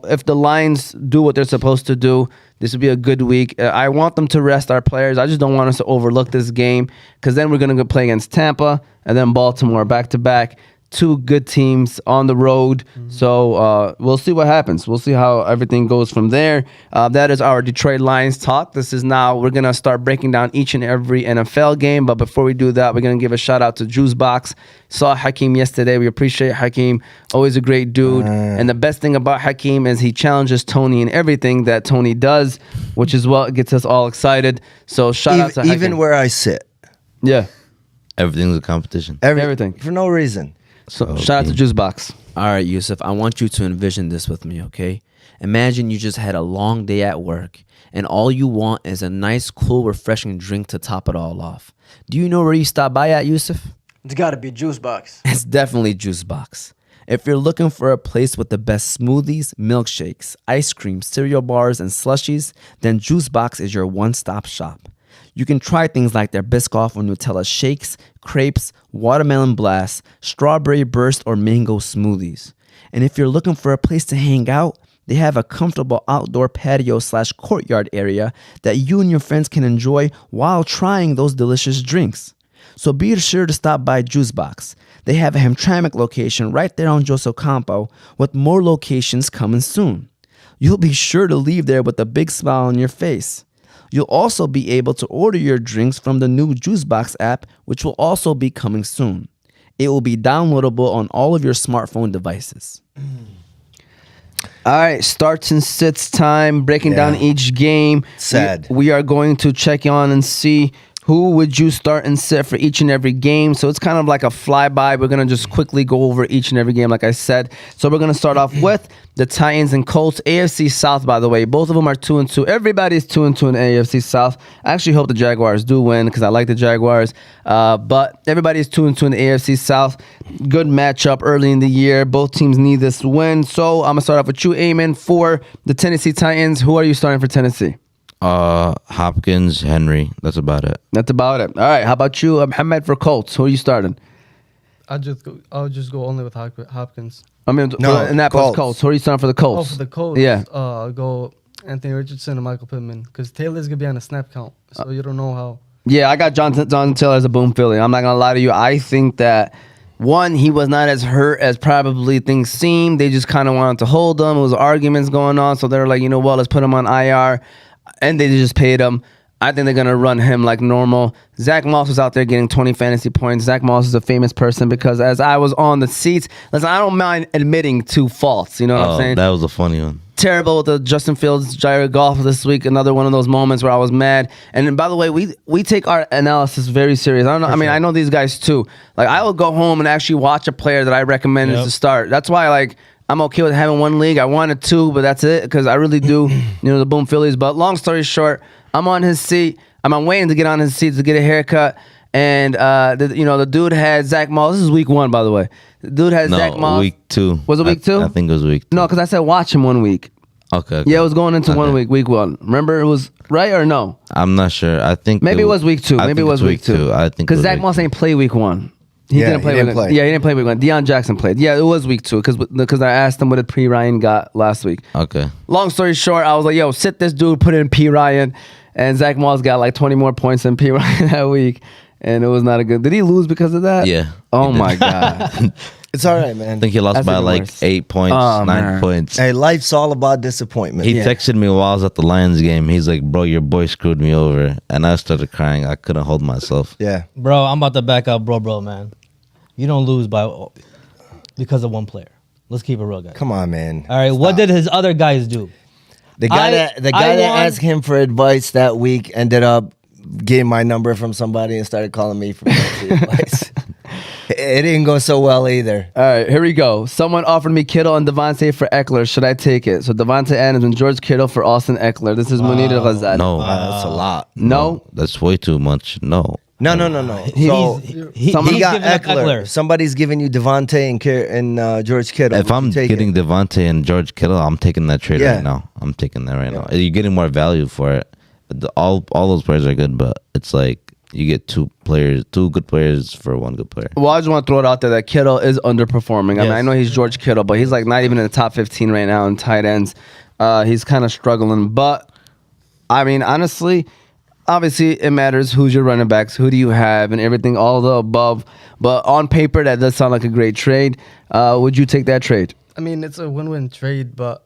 if the Lions do what they're supposed to do, this would be a good week. I want them to rest our players. I just don't want us to overlook this game because then we're going to go play against Tampa and then Baltimore back-to-back. Two good teams on the road. So we'll see what happens. We'll see how everything goes from there. That is our Detroit Lions talk. We're going to start breaking down each and every NFL game. But before we do that, we're going to give a shout out to Juice Box. Saw Hakeem yesterday. We appreciate Hakeem. Always a great dude. And the best thing about Hakeem is he challenges Tony in everything that Tony does, which is what gets us all excited. So shout out to Hakeem. Even where I sit. Yeah. Everything's a competition. Everything. For no reason. So shout out to Juice Box. All right, Yusuf, I want you to envision this with me, okay? Imagine you just had a long day at work, and all you want is a nice, cool, refreshing drink to top it all off. Do you know where you stop by at, Yusuf? It's got to be Juice Box. It's definitely Juice Box. If you're looking for a place with the best smoothies, milkshakes, ice cream, cereal bars, and slushies, then Juice Box is your one-stop shop. You can try things like their Biscoff or Nutella shakes, crepes, watermelon blasts, strawberry burst, or mango smoothies. And if you're looking for a place to hang out, they have a comfortable outdoor patio/courtyard area that you and your friends can enjoy while trying those delicious drinks. So be sure to stop by Juice Box. They have a Hamtramck location right there on Joseph Campo, with more locations coming soon. You'll be sure to leave there with a big smile on your face. You'll also be able to order your drinks from the new Juice Box app, which will also be coming soon. It will be downloadable on all of your smartphone devices. All right, starts and sits time, breaking down each game. Sad. We are going to check on and see who would you start and sit for each and every game. So it's kind of like a flyby. We're going to just quickly go over each and every game, like I said. So we're going to start off with the Titans and Colts. AFC South, by the way. Both of them are 2-2. Everybody's 2-2 in the AFC South. I actually hope the Jaguars do win because I like the Jaguars. But everybody's 2-2 in the AFC South. Good matchup early in the year. Both teams need this win. So I'm going to start off with you, Aymen, for the Tennessee Titans. Who are you starting for Tennessee? Hopkins, Henry. That's about it. That's about it. All right. How about you, Mohamed, for Colts? Who are you starting? I'll just go only with Hopkins. I mean, No, in that Colts. Colts. Who are you starting for the Colts? Oh, for the Colts. Yeah. I'll go Anthony Richardson and Michael Pittman because Taylor's gonna be on a snap count, so you don't know how. Yeah, I got Jonathan Taylor as a Philly. I'm not gonna lie to you. I think that one, he was not as hurt as probably things seemed. They just kind of wanted to hold him. There was arguments going on, so they're like, let's put him on IR, and they just paid him. I think they're going to run him like normal. Zach Moss was out there getting 20 fantasy points. Zach Moss is a famous person because as I was on the seats, listen, I don't mind admitting to faults. You know what I'm saying? That was a funny one. Terrible with the Justin Fields, Jared Goff this week. Another one of those moments where I was mad. And then, by the way, we take our analysis very serious. I don't know. I mean, I know these guys too. Like, I will go home and actually watch a player that I recommended to start. That's why, I'm okay with having one league. I wanted two, but that's it because I really do, the Phillies. But long story short, I'm on his seat. I'm waiting to get on his seat to get a haircut. And the dude had Zach Moss. This is week 1, by the way. The dude had Zach Moss. week 2. Was it week 2? I think it was week 2. No, because I said watch him 1 week. Okay. Yeah, it was going into 1 Okay. week 1. Remember, it was right or no? I'm not sure. I think Maybe it was week 2. I Maybe it think was it's week 2. I think because it was Zach week Moss 2. ain't play week 1. He Yeah, didn't play. he didn't play. Yeah, he didn't play week 1. Deion Jackson played. Yeah, it was week 2 because I asked him what did P Ryan got last week. Okay. Long story short, I was like, yo, sit this dude, put in P Ryan, and Zach Moss got like 20 more points than P Ryan that week, and it was not a good. Did he lose because of that? Yeah. Oh he did. my god. It's all right, man. I think he lost That's by even like worse. 8 points, Oh, 9 man. points. Hey, life's all about disappointment. He texted me while I was at the Lions game. He's like, bro, your boy screwed me over. And I started crying. I couldn't hold myself. Yeah. Bro, I'm about to back up, bro, man. You don't lose because of one player. Let's keep it real, guys. Come on, man. All right, what did his other guys do? The guy I that won- asked him for advice that week ended up getting my number from somebody and started calling me for advice. It didn't go so well either. All right, here we go. Someone offered me Kittle and Devontae for Eckler. Should I take it? So Devontae Adams and George Kittle for Austin Eckler. This is Munir Ghazali. No. Wow, that's a lot. No? That's way too much. No. No. So He's Somebody he got giving up Eckler. Somebody's giving you Devontae and George Kittle. If Would I'm you take getting it? Devontae and George Kittle, I'm taking that trade Yeah. right now. I'm taking that right now. You're getting more value for it. All those players are good, but it's like you get two good players for one good player. Well, I just want to throw it out there that Kittle is underperforming. I mean, Yes. I know he's George Kittle, but he's like not even in the top 15 right now in tight ends. He's kind of struggling. But, I mean, honestly, obviously it matters who's your running backs, who do you have, and everything, all of the above. But on paper, that does sound like a great trade. Would you take that trade? I mean, it's a win-win trade, but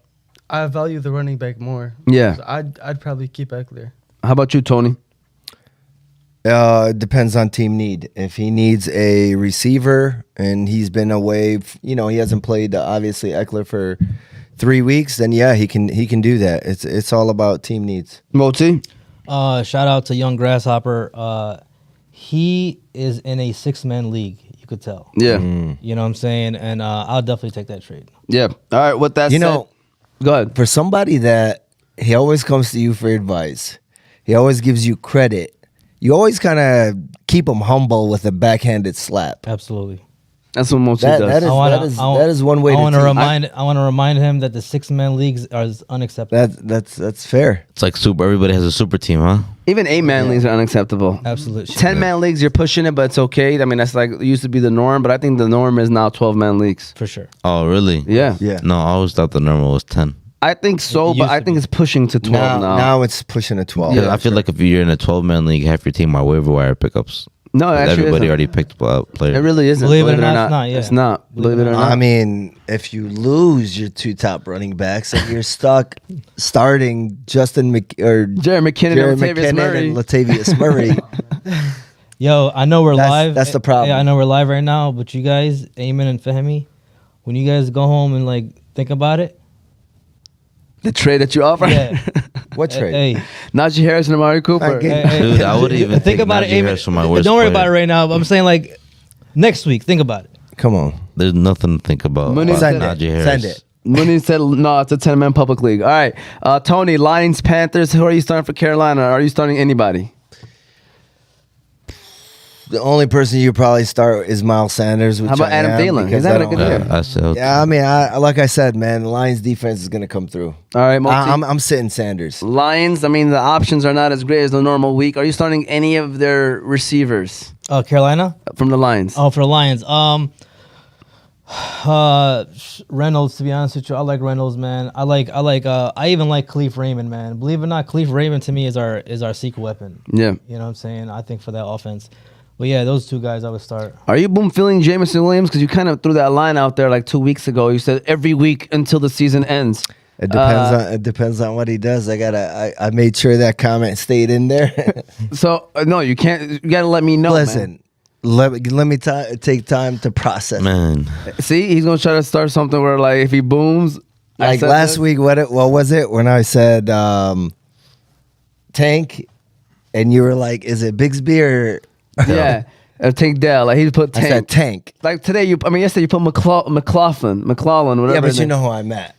I value the running back more. Yeah. So I'd probably keep Eckler. How about you, Tony? Depends on team need. If he needs a receiver and he's been away, he hasn't played obviously Eckler for 3 weeks, then yeah, he can do that. It's all about team needs. Moti? Shout out to Young Grasshopper. He is in a 6-man league. You could tell. Yeah. You know what I'm saying? And I'll definitely take that trade. Yeah. All right, with that said, go ahead. For somebody that he always comes to you for advice, he always gives you credit. You always kind of keep him humble with a backhanded slap. Absolutely. That's what Moti That, does. that is that is one way I to want to teach. remind him that the 6-man leagues are unacceptable. That's fair. It's like everybody has a super team, huh? Even 8-man leagues are unacceptable. Absolutely. 10-man leagues, you're pushing it, but it's okay. I mean, that's like it used to be the norm, but I think the norm is now 12-man leagues. For sure. Oh, really? Yeah. Yeah. No, I always thought the normal was 10. I think so, It but used I to think be. it's pushing to 12 now. Now it's pushing a 12. Yeah, I feel like if you're in a 12-man league, half your team are waiver wire pickups. No, it 'Cause actually everybody isn't. already picked players. It really isn't. Believe it or not, it's not, yeah. It's not. Believe it or not. I mean, if you lose your two top running backs and you're stuck starting Jared McKinnon and Latavius Murray. and Latavius Murray. Yo, I know we're That's- live. that's the problem. Yeah, I know we're live right now, but you guys, Aymen and Fahmi, when you guys go home and like think about it, The trade that you offer? yeah. What trade? Hey, Najee Harris and Amari Cooper. Hey, Dude, I wouldn't even think about it, Najee Aymen. Harris for my worst Don't worry player. about it right now. But I'm saying like next week, think about it. Come on. There's nothing to think about. Money about send it. Najee Harris. Send it. Mooney said, no, it's a 10-man public league. All right. Tony, Lions, Panthers. Who are you starting for Carolina? Are you starting anybody? The only person you probably start is Miles Sanders. Which How about I Adam am, Thielen? because He's having I a good don't- year. I said, Yeah, I mean, like I said, man, the Lions defense is going to come through. All right, Moti. I'm sitting Sanders. Lions, I mean, the options are not as great as the normal week. Are you starting any of their receivers Carolina. from the Lions? Oh, for the Lions. Reynolds. To be honest with you, I like Reynolds, man. I even like Khalif Raymond, man. Believe it or not, Khalif Raymond to me is our secret weapon. Yeah. You know what I'm saying? I think for that offense. But yeah, those two guys I would start. Are you boom feeling Jameson Williams? Because you kind of threw that line out there like 2 weeks ago. You said every week until the season ends. It depends on what he does. I made sure that comment stayed in there. So, no, you can't. You got to let me know. Listen, let me take time to process. man. Man. See, he's going to try to start something where, like, if he booms. I Like said last this. week, what was it when I said Tank, and you were like, "Is it Bigsby or?" Yeah. Tank Dell. Like, he put I Tank. said Tank. Like, today, yesterday you put McLaughlin, whatever. Yeah, but his you name- know who I meant.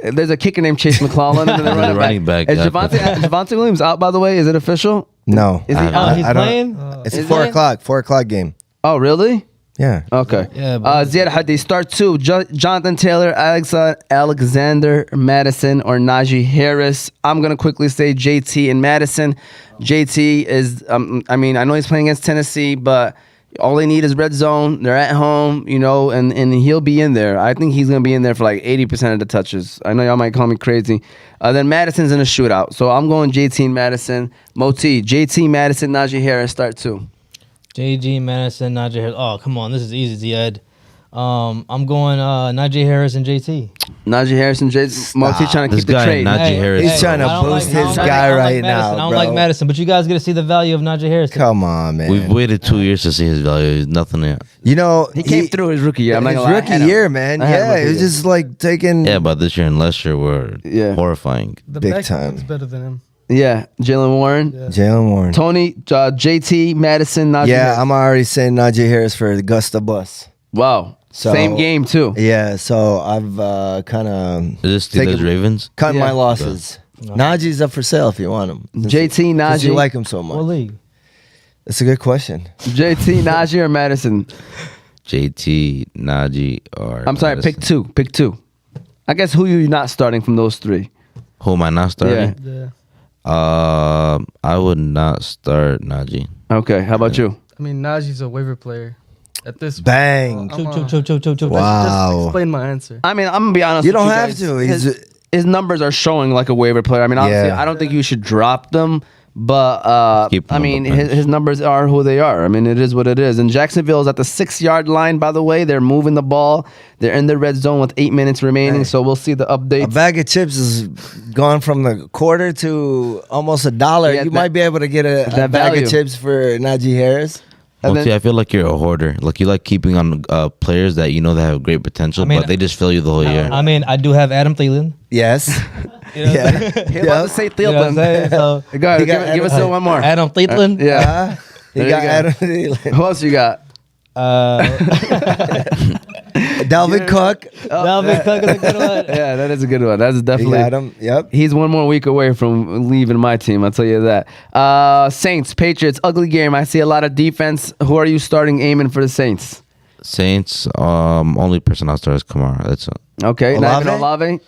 There's a kicker named Chase McClellan. And then The running back. Is yeah. Javonte Williams out, by the way? Is it official? No. Is he I- out? He's I don't- playing. It's Is 4 it? o'clock. 4 o'clock game. Oh, really? Yeah. Okay. Yeah, but- Ziad Hadi, start 2. Jonathan Taylor, Alexander Madison, or Najee Harris. I'm going to quickly say JT and Madison. JT is, I mean, I know he's playing against Tennessee, but all they need is red zone. They're at home, you know, and he'll be in there. I think he's going to be in there for like 80% of the touches. I know y'all might call me crazy. Then Madison's in a shootout. So I'm going JT and Madison. Moti, JT, Madison, Najee Harris, start 2. JG, Madison, Najee Harris. Oh, come on. This is easy, Ziad. I'm going Najee Harris and JT. Najee Harris and JT. Moti trying to This keep the guy, trade. Najee Harris. He's trying to I don't boost I don't his I guy don't right Madison. now, I don't bro. like Madison, but you guys get to see the value of Najee Harris. Come on, man. We've waited 2 years to see his value. He's nothing yet. You know, He came through his rookie year. I'm not his gonna lie. I rookie had him. year, man. I had him Yeah, rookie it was year. just like taking. Yeah, but this year and last year were Yeah. horrifying. The Big backup time. looks better than him. Yeah, Jalen Warren, Yeah. Jalen Warren. Tony, JT, Madison, Najee. Yeah, Harris. I'm already saying Najee Harris for Augusta Bus. Wow. So- Same game too. Yeah, so I've kind of Is this Steelers Ravens? cut Yeah. my losses. Najee's up for sale if you want him. JT, Because you Najee. like him so much. What league? That's a good question. JT, Najee, or Madison? JT, Najee, or I'm sorry, Madison. pick 2. Pick 2. I guess who you not starting from those 3? Who am I not starting? Yeah. I would not start Najee. Okay, how about you? I mean, Najee's a waiver player. At this Bang. I'm Choo. Wow. Just explain my answer. I mean, I'm gonna be honest. You with don't guys. have to. His numbers are showing like a waiver player. I mean, obviously, Yeah. I don't think you should drop them, but Keep them I on mean, the bench. his numbers are who they are. I mean, it is what it is. And Jacksonville is at the 6-yard line. By the way, they're moving the ball. They're in the red zone with 8 minutes remaining. Hey. So we'll see the A updates. bag of chips is gone from the quarter to almost $1. Yeah, You that- might be able to get a that bag value. of chips for Najee Harris. And Mostly, then- I feel like you're a hoarder. Like you like keeping on players that you know that have great potential, I mean, but they just fail you the whole year. I mean, I do have Adam Thielen. Yes. You know what I'm saying? He about to say You know what I'm Thielen. saying? So, Go ahead, He got give us one more. Adam Thielen. Yeah. He There got you Adam go. Thielen. Who else you got? Dalvin Cook. Dalvin Cook is a good one. Yeah, that is a good one. That's You definitely. got him. Yep. He's one more week away from leaving my team. I'll tell you that. Saints, Patriots, ugly game. I see a lot of defense. Who are you starting aiming for the Saints? Saints, only person I'll start is Kamara. That's it. Okay, not even Olave?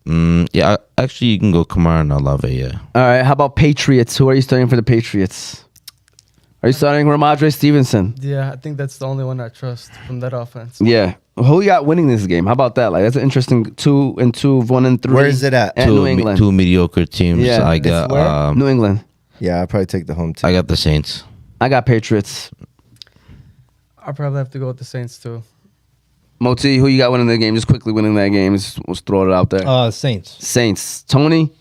Olave. Yeah, actually, you can go Kamara and Olave. Yeah, All right, how about Patriots? Who are you starting for the Patriots? Are you starting Ramondre Stevenson? Yeah, I think that's the only one I trust from that offense. Yeah. Who you got winning this game? How about that? Like that's an interesting 2-2, 1-3. Where is it at? New England. two mediocre teams. Yeah. I It's got where? New England. Yeah, I'll probably take the home team. I got the Saints. I got Patriots. I'll probably have to go with the Saints too. Moti, who you got winning the game? Just quickly winning that game. Let's throw it out there. Saints. Saints. Tony.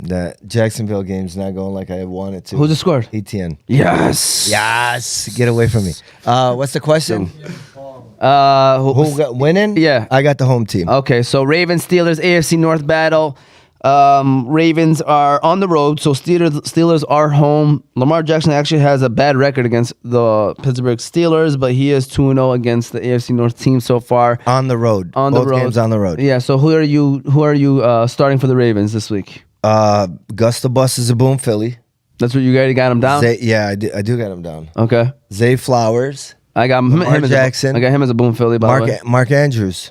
That Jacksonville game's not going like I wanted to. Who's the score? ETN. Yes. Yes. Get away from me. What's the question? Who got winning? Yeah. I got the home team. Okay, so Ravens, Steelers, AFC North battle. Ravens are on the road, so Steelers are home. Lamar Jackson actually has a bad record against the Pittsburgh Steelers, but he is 2-0 against the AFC North team so far. On the road. On Both the road. games on the road. Yeah. So who are you starting for the Ravens this week? Gus the Bus is a boom Philly. That's what you already got him down. Yeah, I do got him down. Okay. Zay Flowers. I got him Lamar as Jackson. I got him as a boom Philly. By the way. Mark Andrews.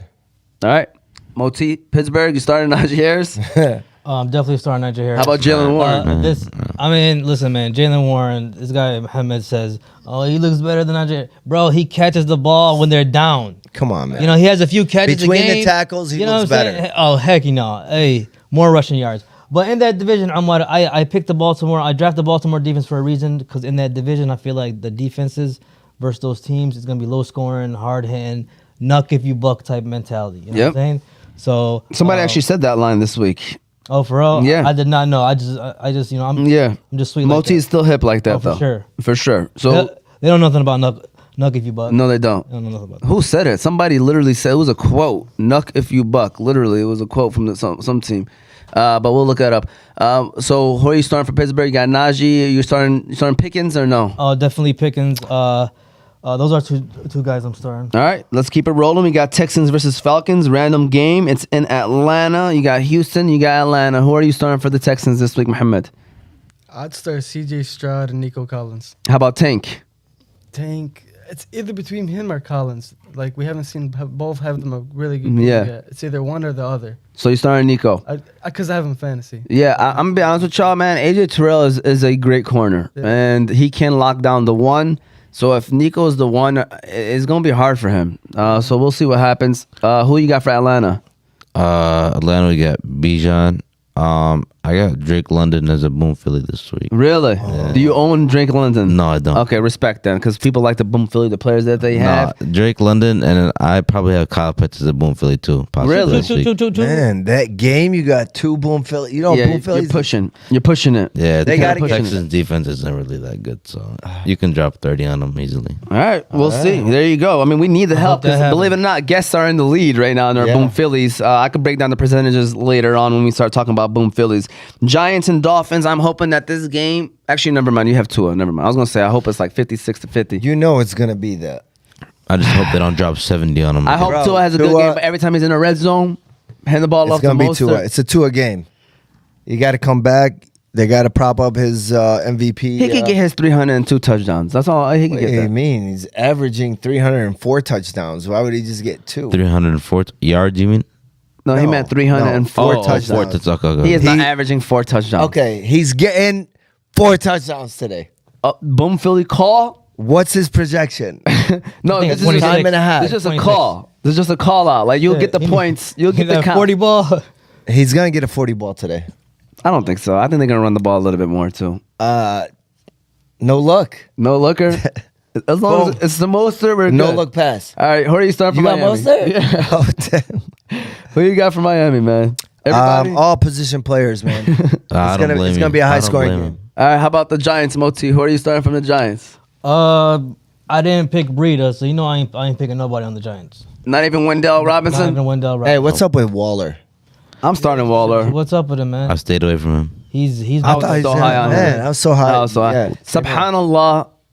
All right. Moti, Pittsburgh. You starting Najee Harris. I'm definitely starting Najee Harris. How about Jalen Warren? Listen, man, Jalen Warren, this guy Mohamed says, oh, he looks better than Najee. Bro, he catches the ball when they're down. Come on, man. You know, he has a few catches Between a game. the tackles, he you know looks what I'm saying? better. Oh, heck, Hey, more rushing yards. But in that division, I picked the Baltimore. I drafted the Baltimore defense for a reason, because in that division, I feel like the defenses versus those teams is going to be low scoring, hard hitting, knuck if you buck type mentality. You know what I'm saying? So Somebody actually said that line this week. Oh, for real? Yeah. I did not know. I just, you know, I'm just sweet. Moti is like still hip like that, Oh, for though. sure. For sure. So they don't know nothing about knuck if you buck. no, they don't. They don't know nothing about that. Who said it? Somebody literally said it was a quote. "Knuck if you buck." Literally, it was a quote from some team. But we'll look that up. So who are you starting for Pittsburgh? You got Najee. You starting Pickens or no? Oh, definitely Pickens. Those are two guys I'm starting. All right, let's keep it rolling. We got Texans versus Falcons, random game. It's in Atlanta. You got Houston, you got Atlanta. Who are you starting for the Texans this week, Mohamed? I'd start CJ Stroud and Nico Collins. How about Tank? Tank, it's either between him or Collins. Like, we haven't seen both have them a really good game Yeah. yet. It's either one or the other. So you starting Nico? Because I have him fantasy. Yeah, I'm gonna be honest with y'all, man. AJ Terrell is a great corner, Yeah. and he can lock down the one. So if Nico is the one, it's gonna be hard for him. So we'll see what happens. Who you got for Atlanta? Atlanta, we got Bijan. I got Drake London as a boom Philly this week. Really? Do you own Drake London? No, I don't. Okay, respect then, because people like to boom Philly the players that they have. Nah, Drake London, and I probably have Kyle Pitts as a boom Philly too. Possibly Really? this week. Man, that game you got 2 boom Philly. You know, Yeah, boom Phillies. you're pushing it. Yeah, They the gotta get- Texans defense isn't really that good, so you can drop 30 on them easily. All right, we'll see. There you go. I mean, we need the help that because happens. believe it or not, guests are in the lead right now in our Yeah. boom Phillies. I could break down the percentages later on when we start talking about boom Phillies. Giants and Dolphins. I'm hoping that this game. Actually, never mind. You have Tua. Never mind. I was gonna say I hope it's like 56-50. You know it's gonna be that. I just hope they don't drop 70 on them. I hope Bro, Tua has a good Tua- game, but every time he's in a red zone, hand the ball It's off to gonna be Tua. Mostert. It's a Tua game. You got to come back. They got to prop up his MVP. He could get his 302 touchdowns. That's all he can What get. do you That. mean? He's averaging 304 touchdowns. Why would he just get 2? 304 yards, you mean? No, he No, meant 304 no, touchdowns. 4 touchdowns. Okay. He is not He- averaging 4 touchdowns. Okay, he's getting 4 touchdowns today. Boom Philly call. What's his projection? No, think this it's is 26. Time and a half. This is just a 26. call. This is just a call out. Like you'll get the points. You'll get the that count. 40 ball. He's gonna get a 40 ball today. I don't think so. I think they're gonna run the ball a little bit more too. No luck. No looker. As long Boom. as it's the Mostert, we're No good. look pass. All right, who are you starting for You got Miami? Mostert? Yeah. Oh, damn. Who you got for Miami, man? Everybody. All position players, man. I don't blame It's you. gonna be a I high don't scoring blame game. him. All right, how about the Giants, Moti? Who are you starting from the Giants? I didn't pick Breida, so you know I ain't picking nobody on the Giants. Not even Wendell Not Robinson. even Wendell Hey, Robinson. what's up with Waller? I'm starting Waller. What's up with him, man? I stayed away from him. He's I was not so high on him. Man, I was so high. I was so high. Yeah.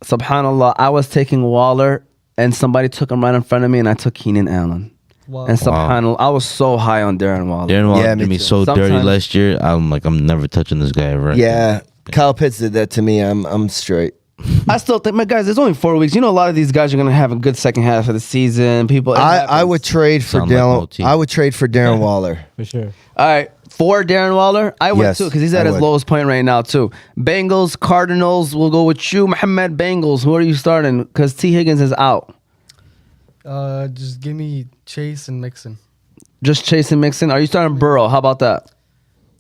Subhanallah, I was taking Waller and somebody took him right in front of me and I took Keenan Allen. Wow. And subhanallah, I was so high on Darren Waller. Darren Waller Yeah, me did me too. so dirty Sometimes- last year. I'm like, I'm never touching this guy ever. Yeah. Kyle Pitts did that to me. I'm straight. I still think, my guys, there's only 4 weeks. You know, a lot of these guys are going to have a good second half of the season. People, it I happens. would trade for Sound like Darren. OT. I would trade for Darren Waller. for sure. All right, for Darren Waller, I would Yes, too, because he's at I his would. lowest point right now too. Bengals, Cardinals, we'll go with you, Mohamed. Bengals, who are you starting? Because T. Higgins is out. Just give me Chase and Mixon. Just Chase and Mixon. Are you starting Burrow? How about that?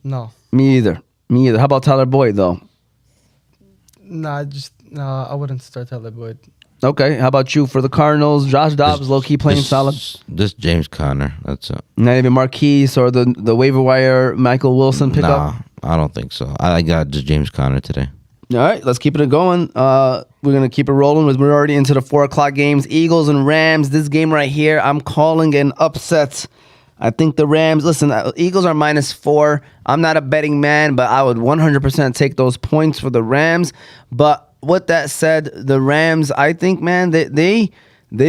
No. Me either. How about Tyler Boyd though? Nah, I wouldn't start Tyler Boyd. Okay. How about you for the Cardinals? Josh Dobbs, low key playing solid. Just James Conner. That's it. Not even Marquise or the waiver wire Michael Wilson pickup. Nah, I don't think so. I got just James Conner today. All right, let's keep it going. We're gonna keep it rolling. We're already into the 4:00 games. Eagles and Rams. This game right here, I'm calling an upset. I think the Rams. Listen, Eagles are -4. I'm not a betting man, but I would 100% take those points for the Rams. But with that said, the Rams, I think, man, they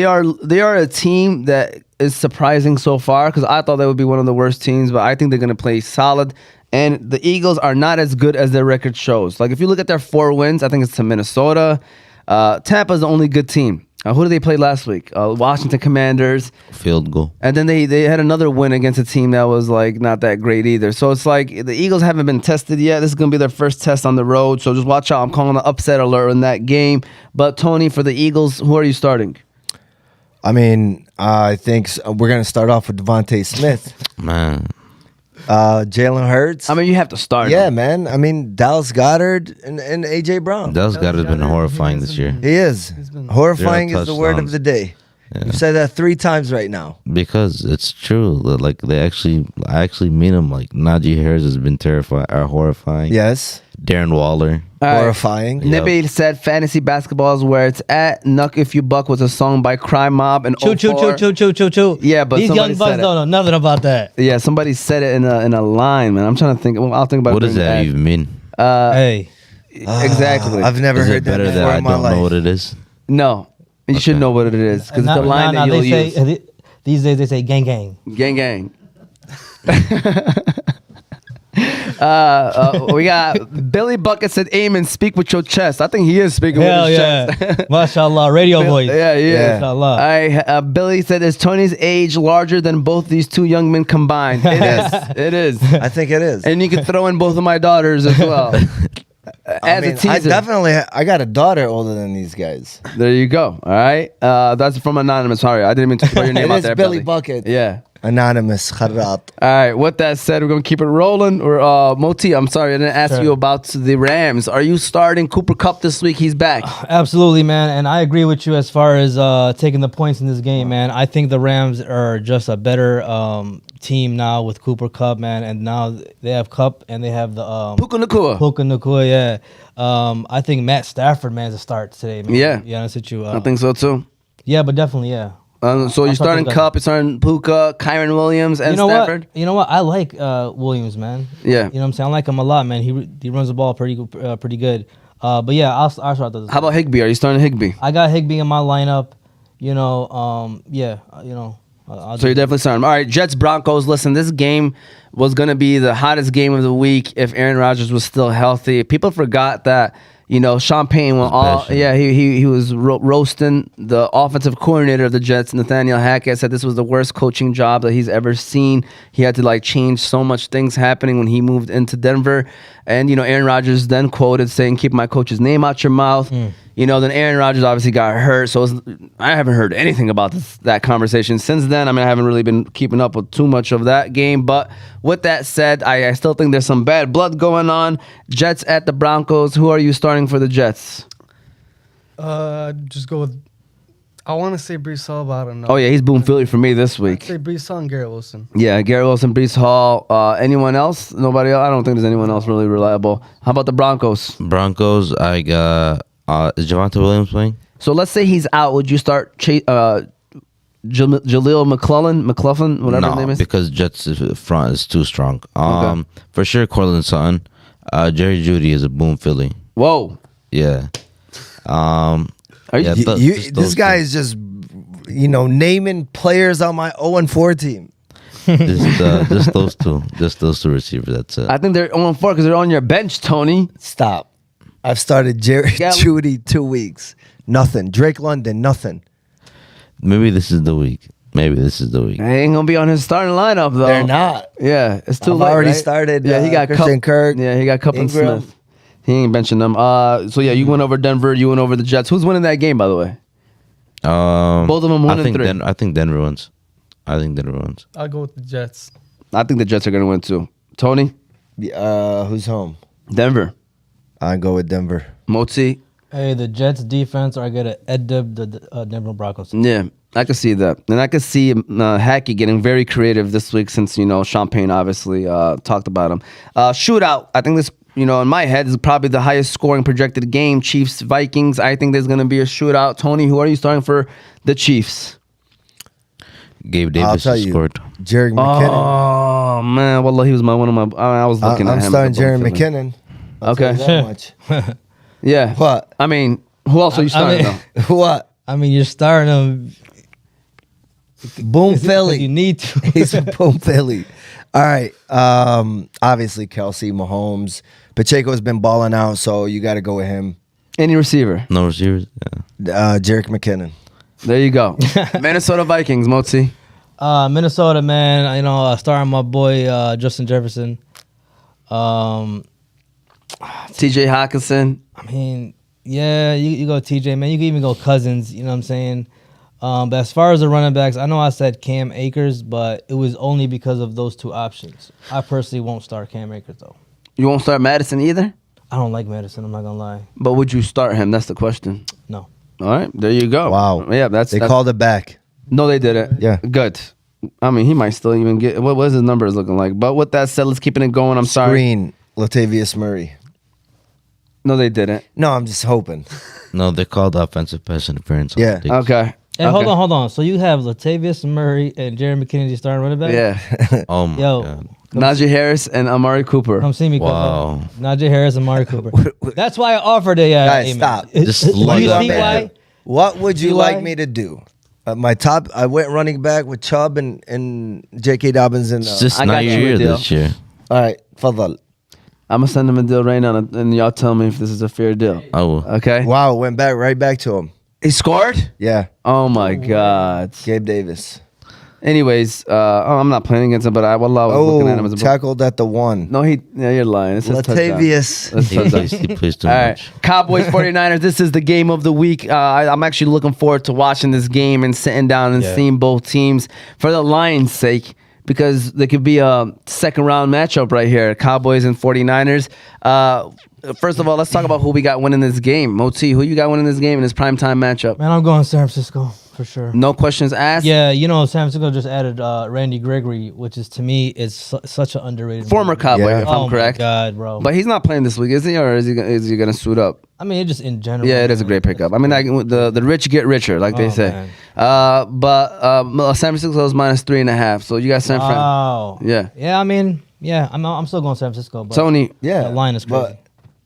are a team that is surprising so far because I thought they would be one of the worst teams, but I think they're gonna play solid. And the Eagles are not as good as their record shows. Like if you look at their 4 wins, I think it's to Minnesota. Tampa's the only good team. Who did they play last week? Washington Commanders. Field goal. And then they had another win against a team that was like not that great either. So it's like the Eagles haven't been tested yet. This is going to be their first test on the road. So just watch out. I'm calling an upset alert in that game. But Tony, for the Eagles, who are you starting? I mean, I think we're gonna start off with Devontae Smith, Man. Jalen Hurts. I mean, you have to start. yeah, him. man. I mean, Dallas Goddard and AJ Brown. Dallas Goddard's been Goddard, horrifying he this year. hasn't He is been- horrifying. Zero Is the word of touchdowns. the day. Yeah. You've said that 3 times right now. Because it's true. Like I actually mean him. Like Najee Harris has been horrifying. Yes, Darren Waller. All right. horrifying. Yeah. Nabil said fantasy basketball is where it's at. Nuck If You Buck was a song by Crime Mob and Choo choo choo choo choo choo. Yeah, but these somebody young bucks said it. don't know nothing about that. Yeah, somebody said it in a line, man. I'm trying to think. Well, I'll think about What it. does during the that ad. even mean? Hey, Exactly. I've never Is heard it that better before that I in my don't life. know what it is? No. You should know what it is because it's the line that you'll use. These days they say gang gang. Gang, gang. We got Billy Bucket said, Aymen, speak with your chest. I think he is speaking Hell with his yeah. chest. Mashallah, radio voice. Yeah, yeah. Mashallah. All right, Billy said, is Tony's age larger than both these two young men combined? It is. It is. I think it is. And you can throw in both of my daughters as well. As a teaser. I got a daughter older than these guys. There you go. All right. That's from Anonymous. Sorry, I didn't mean to throw your name It out is there, Billy Bucket. Yeah. Anonymous Kharrat. All right. With that said, we're gonna keep it rolling. Or Moti, I'm sorry, I didn't ask Sure. you about the Rams. Are you starting Cooper Kupp this week? He's back. Absolutely, man. And I agree with you as far as taking the points in this game, man. I think the Rams are just a better team now with Cooper Kupp, man. And now they have Kupp and they have the Puka Nacua. Puka Nacua, yeah. I think Matt Stafford, man, is a start today, man. Yeah. Yeah, honest with you. I think so too. Yeah, but definitely, yeah. So you're starting something Kupp, you're starting Puka, Kyron Williams, and You know Stafford. what? You know what? I like Williams, man. Yeah. You know what I'm saying? I like him a lot, man. He runs the ball pretty good. But yeah, I'll start this. How about Higbee? Are you starting Higbee? I got Higbee in my lineup. You know, yeah. You know. I'll So you're definitely starting. All right, Jets Broncos. Listen, this game was going to be the hottest game of the week if Aaron Rodgers was still healthy. People forgot that. You know, Sean Payne went all, yeah, he was roasting the offensive coordinator of the Jets, Nathaniel Hackett, said this was the worst coaching job that he's ever seen. He had to like change so much things happening when he moved into Denver. And, you know, Aaron Rodgers then quoted saying, keep my coach's name out your mouth. You know, then Aaron Rodgers obviously got hurt. So I haven't heard anything about that conversation since then. I mean, I haven't really been keeping up with too much of that game. But with that said, I still think there's some bad blood going on. Jets at the Broncos. Who are you starting for the Jets? Just go with. I want to say Brees Hall, but I don't know. Oh, yeah, he's Boom Philly for me this I'd week. say Brees Hall and Garrett Wilson. Yeah, Garrett Wilson, Brees Hall. Anyone else? Nobody else? I don't think there's anyone else really reliable. How about the Broncos? Broncos, I got is Javonte Williams playing? So let's say he's out. Would you start Jaleel McLaughlin, whatever his name is? Because Jets' front is too strong. Okay. For sure, Cortland Sutton. Jerry Jeudy is a Boom Philly. Whoa. Yeah. Are you, Yeah, This those guy two. is just, naming players on my 0-4 team. Just those two. Just those two receivers. That's it. I think they're 0-4 because they're on your bench, Tony. Stop. I've started Jerry Yeah. Jeudy 2 weeks. Nothing. Drake London, nothing. Maybe this is the week. Maybe this is the week. They ain't gonna be on his starting lineup though. They're not. Yeah, it's too I've late. already right? started, Yeah, he got Christian Kupp. Kirk, Yeah, he got Kupp and Ingram. Smith. He ain't benching them. So yeah, you went over Denver. You went over the Jets. Who's winning that game, by the way? Both of them 1 and 3. I think Denver wins. I'll go with the Jets. I think the Jets are gonna win too. Tony, Who's home? Denver. I go with Denver. Motzi. Hey, the Jets defense are gonna edub the Denver Broncos. Yeah, I could see that, and I could see Hackey getting very creative this week since Sean Payne obviously talked about him. Shootout. I think this, in my head, is probably the highest scoring projected game. Chiefs Vikings. I think there's gonna be a shootout. Tony, who are you starting for the Chiefs? Gabe I'll Davis tell you. scored. Jerry McKinnon. Oh man, well he was one of my. I was looking at I'm him. starting as a Jerry Buffalo fan. McKinnon. I'll Okay. tell you that much. Yeah. What? I mean, who else are you starting? mean- though? What? I mean, you're starting them. Boom You Philly. need to. He's from Boom Philly. All right. Obviously, Kelsey, Mahomes. Pacheco's been balling out, so you got to go with him. Any receiver. No receivers. Yeah. Jerick McKinnon. There you go. Minnesota Vikings, Motzi. Minnesota, man. Starting my boy Justin Jefferson. T.J. Hawkinson. I mean, yeah, you go TJ, man. You can even go Cousins. You know what I'm saying? But as far as the running backs, I know I said Cam Akers, but it was only because of those two options. I personally won't start Cam Akers though. You won't start Madison either? I don't like Madison. I'm not gonna lie. But would you start him? That's the question. No. All right, there you go. Wow. Yeah, They called it back. No, they didn't. Yeah. Good. I mean, he might still even get. What was his numbers looking like? But with that said, let's keep it going. I'm sorry. Green, Latavius Murray. No, they didn't. No, I'm just hoping. No, they called offensive pass interference. Yeah. Okay. Hey, hold on. So you have Latavius Murray and Jerry McKinney starting running back? Yeah. Oh my Yo, god. Najee Harris and Amari Cooper. come see me. Wow. Najee Harris and Amari Cooper. That's why I offered a. Guys, Aymen. stop. Do Just you slug see up why? there. What would you Eli? like me to do? My top, I went running back with Chubb and J.K. Dobbins. And It's just I not got your you a year deal. this year. all right, Fadal. I'm gonna send him a deal right now, and y'all tell me if this is a fair deal. I will. Okay. Wow, went right back to him. He scored. Yeah, Oh my God. Gabe Davis. Anyways, I'm not playing against him, but I was looking at him as a tackled at the 1. No, you're lying. It says touchdown. Latavius. That's He touchdown. plays too All right, much. Cowboys 49ers. This is the game of the week. I'm actually looking forward to watching this game and sitting down and seeing both teams for the Lions' sake, because there could be a second round matchup right here. Cowboys and 49ers. First of all, let's talk about who we got winning this game. Moti, who you got winning this game in this primetime matchup? Man, I'm going San Francisco for sure. No questions asked. Yeah, you know, San Francisco just added Randy Gregory, which is to me is such an underrated Former player. Cowboy, Yeah. if Oh I'm correct. my God, bro. But he's not playing this week, is he? Or is he gonna suit up? I mean, just in general. Yeah, it is a great pickup. I mean, the rich get richer, like they Oh, say. man. But San Francisco is -3.5. So you got San Fran. Wow. Yeah. Yeah, I mean, yeah, I'm still going San Francisco. But Tony, Yeah, that line is crazy. But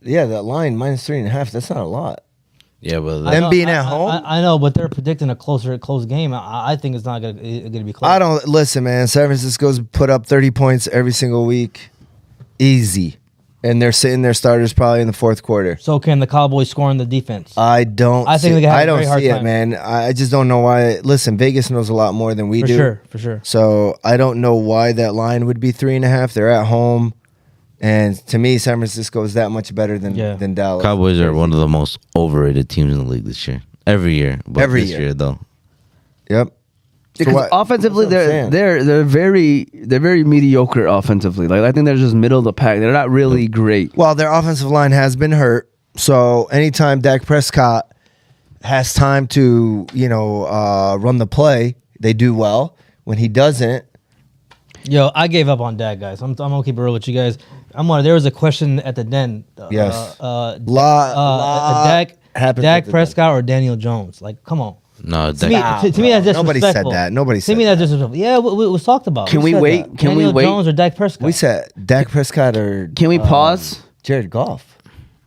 yeah, that line -3.5. That's not a lot. Yeah, but I Them know- being I- at home? I know, but they're predicting a close game. I think it's not gonna be close. I don't listen, man. San Francisco's put up 30 points every single week, easy, and they're sitting their starters probably in the fourth quarter. So can the Cowboys score in the defense? I don't. I think see, they have I a don't very hard see it, time. man. I just don't know why. Listen, Vegas knows a lot more than we For do. sure. So I don't know why that line would be 3.5. They're at home, and to me, San Francisco is that much better than Dallas. Cowboys are one of the most overrated teams in the league this year. Every year, but Every this year. year though. Yep. because what- offensively that's what I'm they're very mediocre offensively. Like I think they're just middle of the pack. They're not really great. Well, their offensive line has been hurt, so anytime Dak Prescott has time to, run the play, they do well. When he doesn't, Yo, I gave up on Dak, guys. I'm gonna keep it real with you guys. There was a question at the den. Yes. Dak happens at the Prescott or Daniel Jones? Like, come on. No, To me, that, to me, that's Nobody said disrespectful. that. Nobody To said me, that's disrespectful. Yeah, it was talked about. Can Who we said wait? that? Can we Daniel wait? Jones or Dak Prescott? we said Dak Prescott or Can we pause? Jared Goff.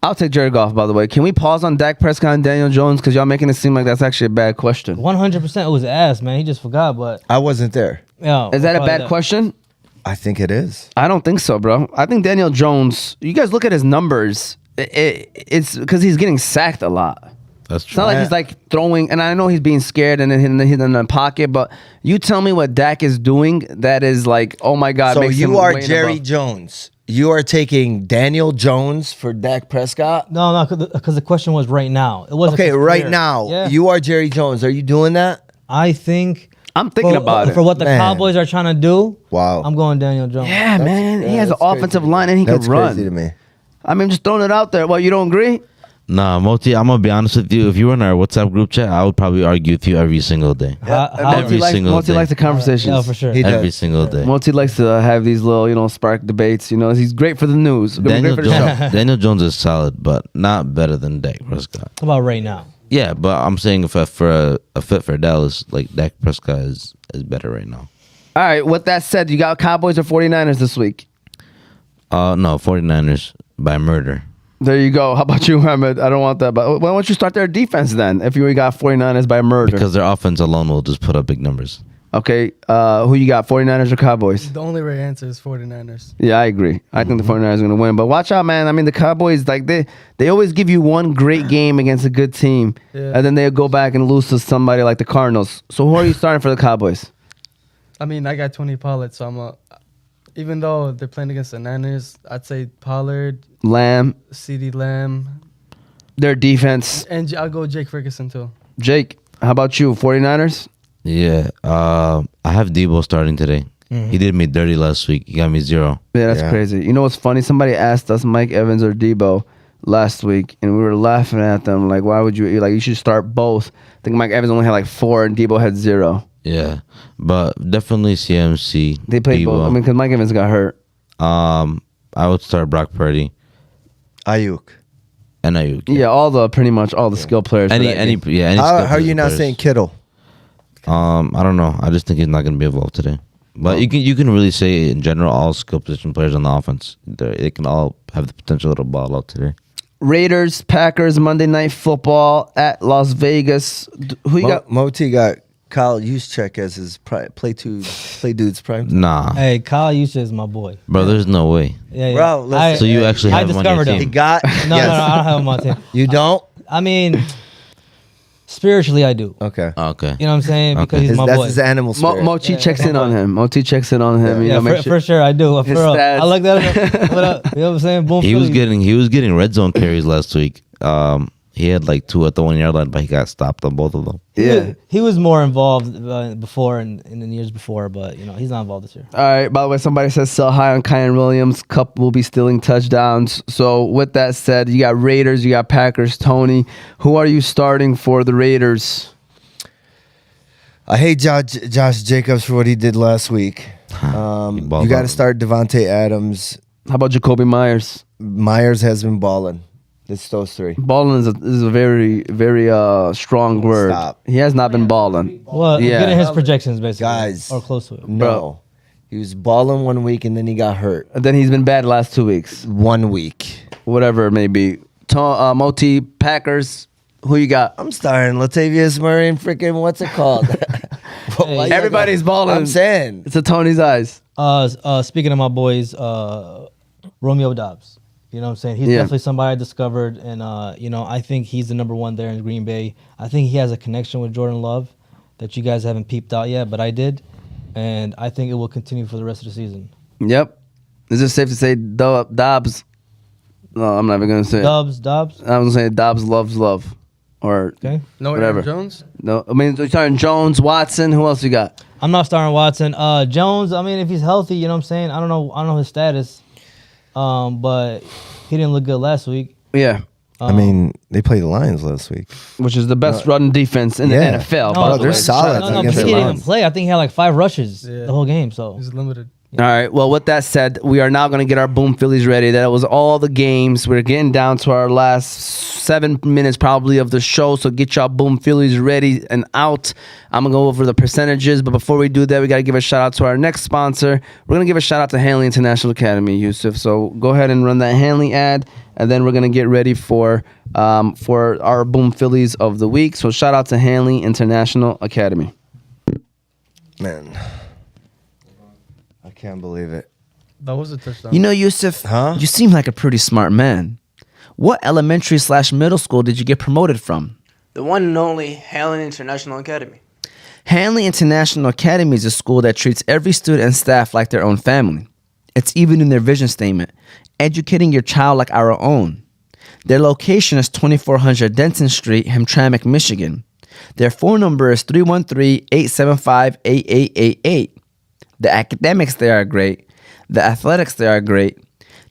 I'll take Jared Goff, by the way. Can we pause on Dak Prescott and Daniel Jones? Because y'all making it seem like that's actually a bad question. 100% it was asked, man. He just forgot, but I wasn't there. yo, Is that a probably bad question? I think it is. I don't think so, bro. I think Daniel Jones, you guys look at his numbers. It's because he's getting sacked a lot. that's It's true. not like he's like throwing, and I know he's being scared and then hitting in the pocket, but you tell me what Dak is doing that is like, oh my God. So makes him you are way and Jerry above. Jones. You are taking Daniel Jones for Dak Prescott. no, because the question was right now. It wasn't Okay, this right player. now Yeah. you are Jerry Jones. Are you doing that? I think I'm thinking about it. for what the Man. Cowboys are trying to do. Wow. I'm going Daniel Jones. Yeah, man. He has an that's crazy offensive to me. line and he That's can run. crazy to me. I mean, just throwing it out there. Well, you don't agree? Nah, Moti, I'm gonna be honest with you. If you were in our WhatsApp group chat, I would probably argue with you every single day. Every single Moti day. likes the conversations. Yeah, for sure. He does. Every single day. Moti likes to have these little, spark debates. He's great for the news. Daniel Great for the show. Jones, Daniel Jones is solid, but not better than Dak Prescott. How about right now? Yeah, but I'm saying if for a fit for Dallas, like Dak Prescott is better right now. All right. With that said, you got Cowboys or 49ers this week? No, 49ers by murder. There you go. How about you, Mohamed? I don't want that. But why don't you start their defense then if you got 49ers by murder? Because their offense alone will just put up big numbers. Okay. Who you got, 49ers or Cowboys? The only right answer is 49ers. Yeah, I agree. I think the 49ers are going to win. But watch out, man. I mean, the Cowboys, like they always give you one great game against a good team. Yeah. And then they go back and lose to somebody like the Cardinals. So who are you starting for the Cowboys? I mean, I got Tony Pollard, so even though they're playing against the Niners, I'd say Pollard, Lamb, CeeDee Lamb, their defense. and I'll go Jake Ferguson too. Jake, how about you, 49ers? Yeah, I have Debo starting today. He did me dirty last week. He got me 0. Yeah, that's Yeah. crazy. You know what's funny? Somebody asked us Mike Evans or Debo last week, and we were laughing at them. Like, why would you? You should start both. I think Mike Evans only had like 4, and Debo had 0. Yeah, but definitely CMC. They played both. I mean, because Mike Evans got hurt. I would start Brock Purdy Ayuk. and Ayuk. Yeah, pretty much all the skill players. for Any that game. any. How skill are you not players. saying Kittle? I don't know. I just think he's not going to be involved today. But you can really say in general all skill position players on the offense they can all have the potential to ball out today. Raiders, Packers, Monday Night Football at Las Vegas. Who you got? Moti got Kyle Juszczyk as his play dude's prime. Nah, Hey, Kyle Juszczyk is my boy. bro. There's no way. Yeah, Bro, listen. I, So you actually I have him on discovered your him. He team. got No, yes. no, I don't have him on my team. You don't? I mean, spiritually, I do. Okay. Okay. You know what I'm saying? Because Okay. he's my That's boy. his animal spirit. Moti checks in on him. Moti checks in on him. You Yeah, know, make for sure I do. For His real. stats. I like that. What up? You know what I'm saying? Boom. He was Phillies. getting red zone carries last week. He had like 2 at the 1 yard line, but he got stopped on both of them. Yeah. He was more involved before and in the years before, but you know he's not involved this year. All right. By the way, somebody says sell high on Kyron Williams. Cup will be stealing touchdowns. So with that said, you got Raiders, you got Packers. Tony, who are you starting for the Raiders? I hate Josh Jacobs for what he did last week. He balled You got out. to start Devontae Adams. How about Jacoby Myers? Myers has been balling. It's those three. Balling is a very, very strong word. Stop. He has not been balling. Well, Yeah. getting his projections basically, Guys. or close to it. No. He was balling 1 week and then he got hurt. And then he's been bad the last 2 weeks. 1 week. Whatever it may be. Moti, Packers, who you got? I'm starting Latavius Murray and freaking what's it called? Why you Everybody's gotta- balling. I'm saying. It's a Tony's eyes. Speaking of my boys, Romeo Dobbs. You know what I'm saying? He's Yeah. definitely somebody I discovered, and you know I think he's the number one there in Green Bay. I think he has a connection with Jordan Love that you guys haven't peeped out yet, but I did, and I think it will continue for the rest of the season. Yep. Is it safe to say Dobbs? No, I'm not even gonna say. Dobbs. I was gonna say Dobbs loves love, or Okay. No, Whatever. Aaron Jones. no. I mean, you're starting Jones, Watson. Who else you got? I'm not starting Watson. Jones. I mean, if he's healthy, you know what I'm saying. I don't know his status, but he didn't look good last week. Yeah, I mean, they played the Lions last week. which is the best run defense in Yeah. the NFL. No, by bro, the they're way. solid. No, but against he the didn't even Lions. play. I think he had like 5 rushes Yeah. the whole game. So He's limited. All right. Well, with that said, we are now going to get our Boom Phillies ready. That was all the games. We're getting down to our last 7 minutes probably of the show. So get y'all Boom Phillies ready and out. I'm going to go over the percentages. But before we do that, we got to give a shout out to our next sponsor. We're going to give a shout out to Hanley International Academy, Yusuf. So go ahead and run that Hanley ad. And then we're going to get ready for our Boom Phillies of the week. So shout out to Hanley International Academy. Man. I can't believe it. That was a touchdown. You know, Yusuf, Huh? you seem like a pretty smart man. What elementary/middle school did you get promoted from? The one and only Hanley International Academy. Hanley International Academy is a school that treats every student and staff like their own family. It's even in their vision statement, educating your child like our own. Their location is 2400 Denton Street, Hamtramck, Michigan. Their phone number is 313-875-8888. The academics there are great. The athletics there are great.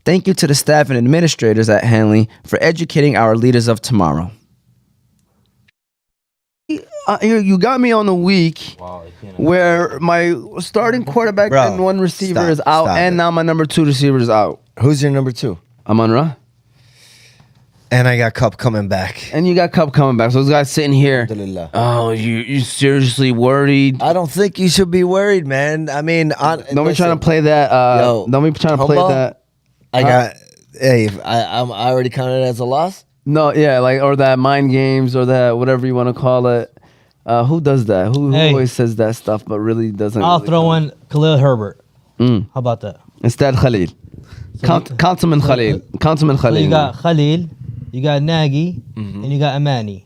Thank you to the staff and administrators at Hanley for educating our leaders of tomorrow. You got me on the week where my starting quarterback Bro, and one receiver stop, is out, stop and it. now my number 2 receiver is out. Who's your number 2? Amon-Ra. And I got Cup coming back. And you got Cup coming back. So this guy's sitting here. Alhamdulillah. Oh, you seriously worried? I don't think you should be worried, man. I mean, Don't be trying to play that. Yo, Don't be trying to play Humble? that. I got. Hey, if I already counted it as a loss. No, yeah, like or that mind games or that whatever you want to call it. Who does that? Who Hey. always says that stuff but really doesn't? I'll really throw know? in Khalil Herbert. Mm. How about that? Instead Khalil. Councilman Khalil. Councilman So Khalil. you got Khalil, you got Nagy, Mm-hmm. and you got Amani.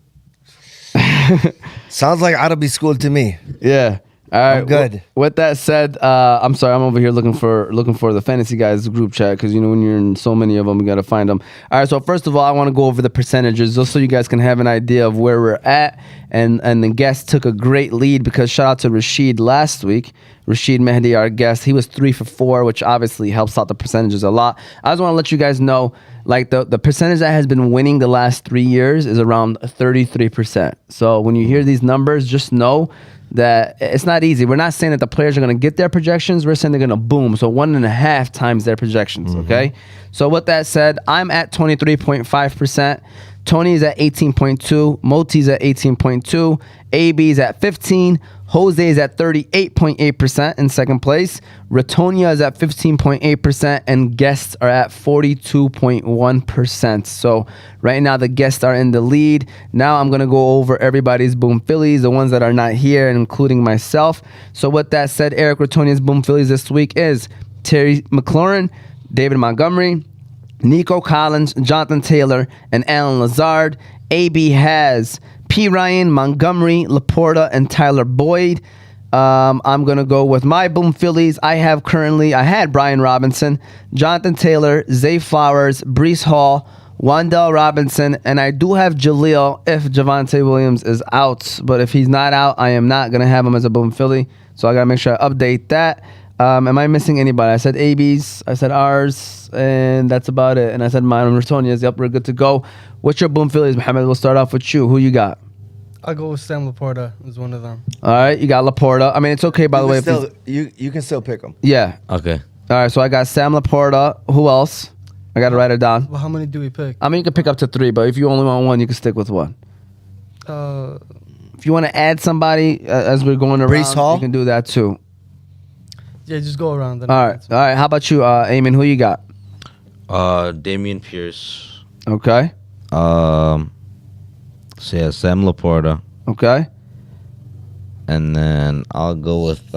Sounds like Arabic school to me. Yeah. All right. I'm good. With that said, I'm sorry. I'm over here looking for the Fantasy Guys group chat because you know when you're in so many of them, you gotta find them. All right. So first of all, I want to go over the percentages just so you guys can have an idea of where we're at. And the guest took a great lead because shout out to Rashid last week. Rashid Mehdi, our guest, he was 3 for 4, which obviously helps out the percentages a lot. I just want to let you guys know, like the percentage that has been winning the last 3 years is around 33%. So when you hear these numbers, just know that it's not easy. We're not saying that the players are going to get their projections. We're saying they're going to boom. So 1.5 times their projections, okay? So with that said, I'm at 23.5%. Tony's at 18.2. Moti's at 18.2. AB's at 15. Jose is at 38.8% in second place. Ratonia is at 15.8%, and guests are at 42.1%. So right now the guests are in the lead. Now I'm gonna go over everybody's Boom Phillies, the ones that are not here, including myself. So with that said, Eric Ratonia's Boom Phillies this week is Terry McLaurin, David Montgomery, Nico Collins, Jonathan Taylor, and Alan Lazard. AB has P. Ryan, Montgomery, Laporta, and Tyler Boyd. I'm going to go with my Boom Phillies. I had Brian Robinson, Jonathan Taylor, Zay Flowers, Brees Hall, Wandell Robinson, and I do have Jaleel if Javonte Williams is out. But if he's not out, I am not going to have him as a Boom Philly. So I got to make sure I update that. Am I missing anybody? I said AB's, I said ours, and that's about it. And I said mine and Ratonia's. Yep, we're good to go. What's your Boom Phillies, Mohamed? We'll start off with you. Who you got? I'll go with Sam Laporta as one of them. All right, you got Laporta. I mean, it's okay, by the way. You can still pick them. Yeah. Okay. All right, so I got Sam Laporta. Who else? I got to write it down. Well, how many do we pick? I mean, you can pick up to 3, but if you only want one, you can stick with one. If you want to add somebody as we're going around, Brees Hall? you can do that too. Yeah, just go around. Then All right. How about you, Aymen? Who you got? Damian Pierce. Okay. So yeah, Sam Laporta. Okay. And then I'll go with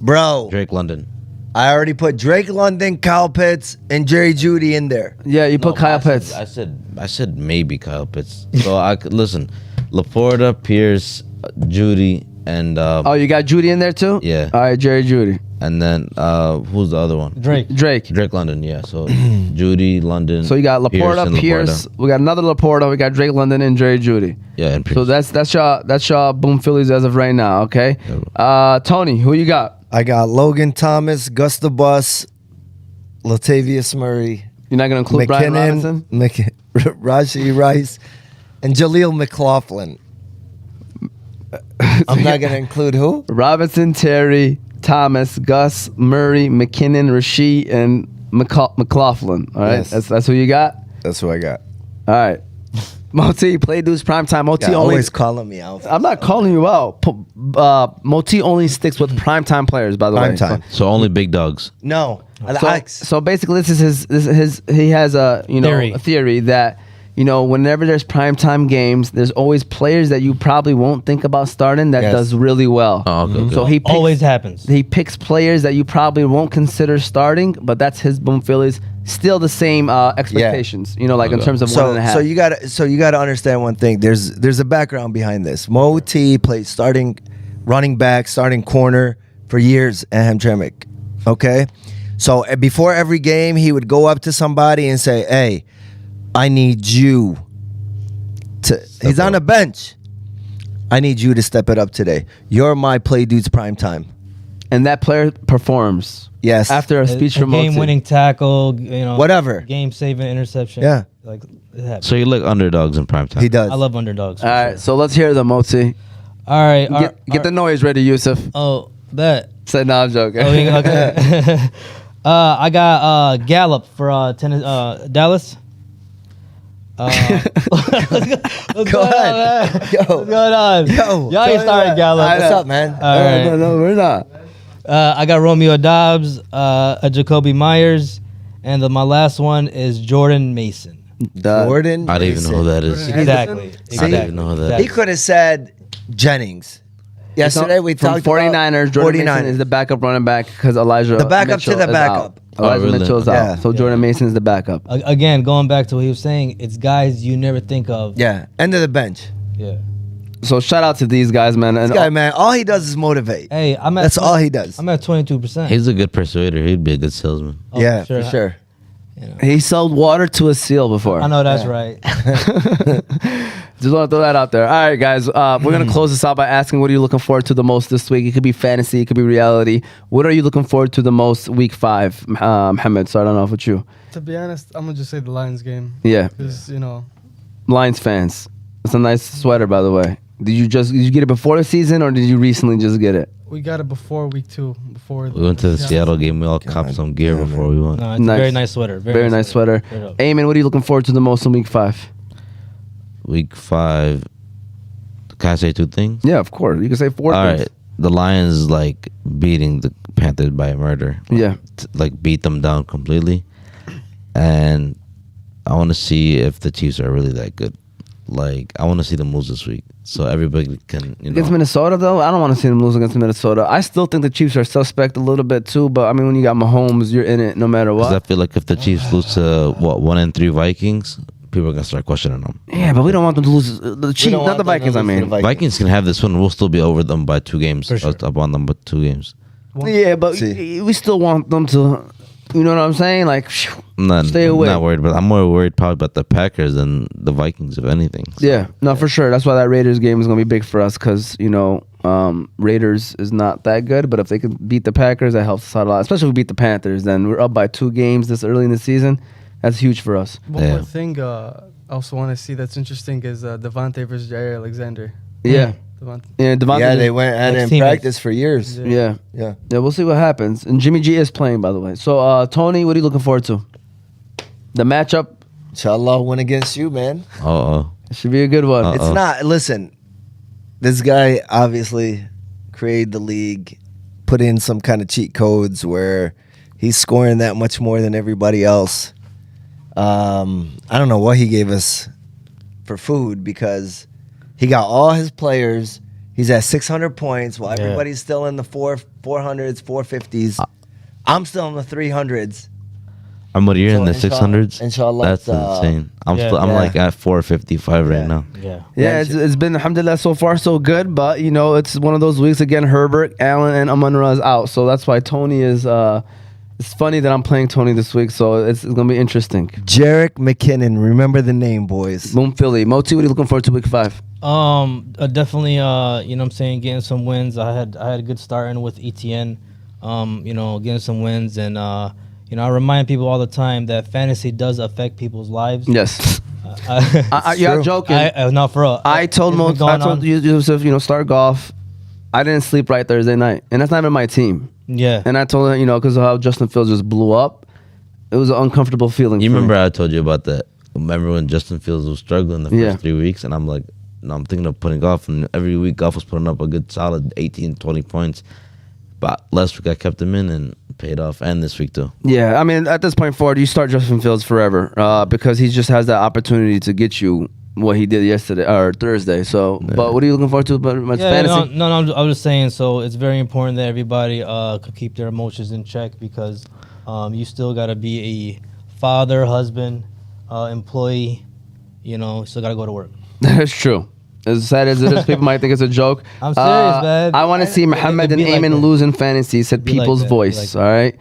Bro, Drake London. I already put Drake London, Kyle Pitts, and Jerry Jeudy in there. Yeah, you put Kyle Pitts. I said maybe Kyle Pitts. So I could listen. Laporta, Pierce, Judy, and Oh, you got Judy in there too? Yeah. All right, Jerry Judy. and then who's the other one? Drake. Drake London, yeah. So Judy, London. So you got Laporta, and Pierce. We got another Laporta. We got Drake London and Jerry Judy. Yeah, and Pierce. So that's y'all Boom Phillies as of right now. Okay. Tony, who you got? I got Logan Thomas, Gus the Bus, Latavius Murray, You're not gonna include Brian Robinson? Rashee Rice, and Jaleel McLaughlin. I'm not gonna include who? Robinson, Terry, Thomas, Gus, Murray, McKinnon, Rasheed, and McLaughlin. All right, Yes. that's who you got. That's who I got. All right, Moti, play dudes primetime. Moti Yeah, only. always calling me out. I'm not calling you out. Moti only sticks with primetime players. By the way, Primetime. So only big dogs. No, So basically, this is his. He has a Theory. a theory that whenever there's primetime games, there's always players that you probably won't think about starting that Yes. does really well. Oh, okay, okay. So he picks, Always happens. he picks players that you probably won't consider starting, but that's his Boom Phillies. Still the same expectations, like in Okay. terms of 1.5. So you gotta understand one thing. There's a background behind this. Mo T played starting running back, starting corner for years at Hamtramck. Okay, so before every game, he would go up to somebody and say, "Hey, I need you to." He's on the bench. I need you to step it up today. You're my play dudes prime time. and that player performs Yes. after a speech from Moti. game-winning tackle, Whatever. game-saving interception. Yeah. Like it happens. So you look underdogs in primetime. He does. I love underdogs. for All right, sure. so let's hear the Moti. All right. Get the noise ready, Yusuf. Oh, that. Said no, I'm joking. Oh, okay. I got Gallup for Dallas. What's Go going ahead. on, man? Yo. What's going on? Yo. Y'all ain't starting Gallup. What's up, man? All right. No, we're not. I got Romeo Dobbs, a Jacoby Myers, and my last one is Jordan Mason. Jordan. I don't even know who that is. Exactly. I don't even know who that He is. could have said Jennings. Yesterday we From talked 49ers, about Jordan 49ers. Mason is the backup running back because Elijah The backup to Mitchell the is backup. out. Elijah really? Mitchell is Yeah. out. So Jordan Mason is the backup. Again, going back to what he was saying, it's guys you never think of. Yeah, end of the bench. Yeah. So shout out to these guys, man. And This guy, man, all he does is motivate. Hey, I'm at That's all he does. I'm at 22%. He's a good persuader. He'd be a good salesman. Oh, Yeah, for sure. he sold water to a seal before. I know that's right. Just want to throw that out there. All right, guys. We're going to close this out by asking, what are you looking forward to the most this week? It could be fantasy. It could be reality. What are you looking forward to the most week 5? Mohamed, so I don't know if it's you. To be honest, I'm gonna just say the Lions game. Yeah. Because Lions fans. It's a nice sweater, by the way. Did you get it before the season or did you recently just get it? we got it before week 2. Before We went to the Seattle game. We all copped some gear before we went. No, it's Nice. a very nice sweater. Very nice sweater. Straight up. Aymen, what are you looking forward to the most in week 5? week 5. Can I say 2 things? Yeah, of course. You can say 4 All things. right. The Lions like beating the Panthers by murder. Yeah. Like beat them down completely. And I want to see if the Chiefs are really that good. Like, I want to see them lose this week, so everybody can, Against Minnesota, though, I don't want to see them lose against Minnesota. I still think the Chiefs are suspect a little bit, too. But, I mean, when you got Mahomes, you're in it no matter Because I what. feel like if the Chiefs lose to, 1-3 Vikings, people are going to start questioning them. Yeah, but we don't want them to lose. The Chiefs, don't not the want them to Vikings, I lose to mean. the Vikings. Vikings can have this one. We'll still be over them by 2 games. For sure. Up on them by 2 games. Yeah, but See. we still want them to, you know what I'm saying? Like, phew, I'm Stay away. not worried, but I'm more worried probably about the Packers than the Vikings, if anything. So, yeah, no, for sure. That's why that Raiders game is going to be big for us because, Raiders is not that good. But if they can beat the Packers, that helps us out a lot. Especially if we beat the Panthers, then we're up by 2 games this early in the season. That's huge for us. One Yeah. more thing I also want to see that's interesting is Devontae versus Jair Alexander. Yeah. Devontae. Yeah, Devontae. Yeah, they went at it in Ex-teammates. practice for years. Yeah. Yeah. Yeah. Yeah, we'll see what happens. And Jimmy G is playing, by the way. So, Tony, what are you looking forward to? The matchup Inshallah, win against you, man. Uh-oh. should be a good one. It's not. Listen, this guy obviously created the league, put in some kind of cheat codes where he's scoring that much more than everybody else. I don't know what he gave us for food because he got all his players. He's at 600 points while Yeah. everybody's still in the 400s, 450s. I'm still in the 300s. I'm what you're in So the 600s. inshallah, That's it's, insane. I'm yeah. still. I'm Yeah. like at 455 Yeah. right now. Yeah. Yeah, it's been, alhamdulillah, so far so good. But, it's one of those weeks. Again, Herbert, Allen, and Amun-Ra is out. So that's why Tony is... it's funny that I'm playing Tony this week. So it's going to be interesting. Jarek McKinnon. Remember the name, boys. Boom, Philly. Moti, what are you looking forward to week 5? Definitely. I'm saying getting some wins. I had a good start in with ETN. Getting some wins, and I remind people all the time that fantasy does affect people's lives. Yes. I, You're true. joking. not for real. I told It's been Mo, I going told on. you, Yusuf, start golf. I didn't sleep right Thursday night. And that's not even my team. Yeah. And I told him, because of how Justin Fields just blew up, it was an uncomfortable feeling. You for remember me. I told you about that? Remember when Justin Fields was struggling the first Yeah. 3 weeks, and I'm like, no, I'm thinking of putting golf, and every week golf was putting up a good solid 18, 20 points. But last week I kept him in and paid off, and this week too. Yeah, I mean, at this point forward, you start Justin Fields forever because he just has that opportunity to get you what he did yesterday or Thursday. So, but what are you looking forward to? Much Yeah, fantasy? no, I was just saying. So it's very important that everybody could keep their emotions in check because you still gotta be a father, husband, employee. Still gotta go to work. That's true. As sad as it is, people might think it's a joke. I'm serious, man. I want to see Mohamed and be like Aymen that. lose in fantasy. He said Be like people's that, be voice. like All right.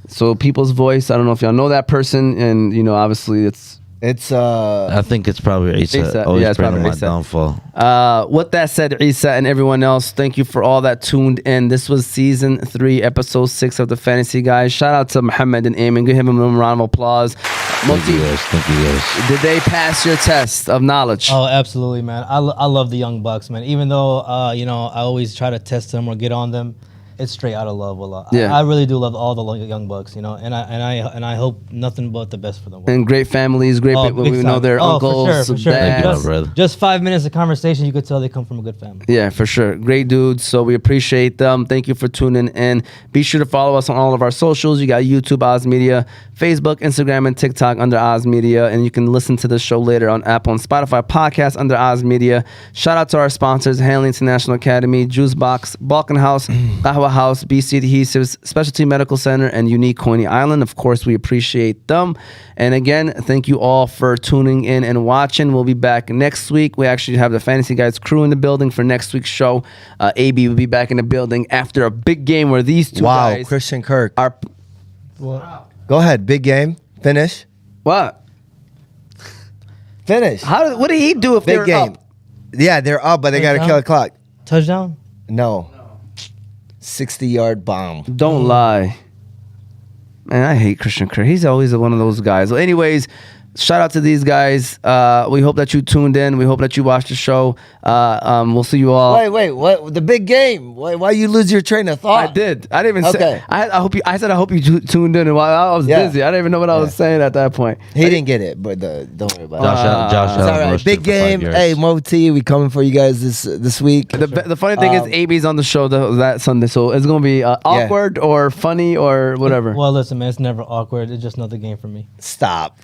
So people's voice. I don't know if y'all know that person, and obviously it's. It's I think it's probably Isa. Isa. Always Yeah, it's praying on probably my Isa. downfall. With that said, Isa and everyone else, thank you for all that tuned in. This was season 3, episode 6 of the Fantasy Guys. Shout out to Mohamed and Aymen. Give him a round of applause. Thank you guys. Thank you guys. Did they pass your test of knowledge? Oh, absolutely, man. I love the young bucks, man. Even though I always try to test them or get on them, it's straight out of love. Wallah. Yeah. I really do love all the young bucks, and I hope nothing but the best for them. And great families, great people. big We know time. their Oh, uncles, for sure. dads. Thank you, brother. Just 5 minutes of conversation, you could tell they come from a good family. Yeah, for sure. Great dudes. So we appreciate them. Thank you for tuning in. Be sure to follow us on all of our socials. You got YouTube, Oz Media, Facebook, Instagram, and TikTok under Oz Media. And you can listen to the show later on Apple and Spotify podcasts under Oz Media. Shout out to our sponsors, Hanley International Academy, Juice Box, Balkan House, Qahwah House, BC Adhesives, Specialty Medical Center, and Unique Coney Island. Of course, we appreciate them. And again, thank you all for tuning in and watching. We'll be back next week. We actually have the Fantasy Guys crew in the building for next week's show. AB will be back in the building after a big game where these two wow, guys Christian Kirk. are... What? Go ahead, big game. Finish. What? Finish. What did he do if they Big were game. up? Yeah, they're up, but they got to Touchdown? kill a clock. Touchdown? No. 60-yard bomb. Don't lie. Man, I hate Christian Kirk. He's always one of those guys. Well, anyways, shout out to these guys. We hope that you tuned in. We hope that you watched the show. We'll see you all. Wait, what? The big game. Why you lose your train of thought? I did. I didn't even Okay. say. I said I hope you tuned in. And while I was Yeah. busy, I didn't even know what I was saying at that point. He didn't get it, but don't worry about it. Josh It's all Allen right. rushed Big it for 5 game. yards. Hey, Mo T, we coming for you guys this week. The funny thing is, AB's on the show that Sunday, so it's gonna be awkward or funny or whatever. Well, listen, man, it's never awkward. It's just another game for me. Stop.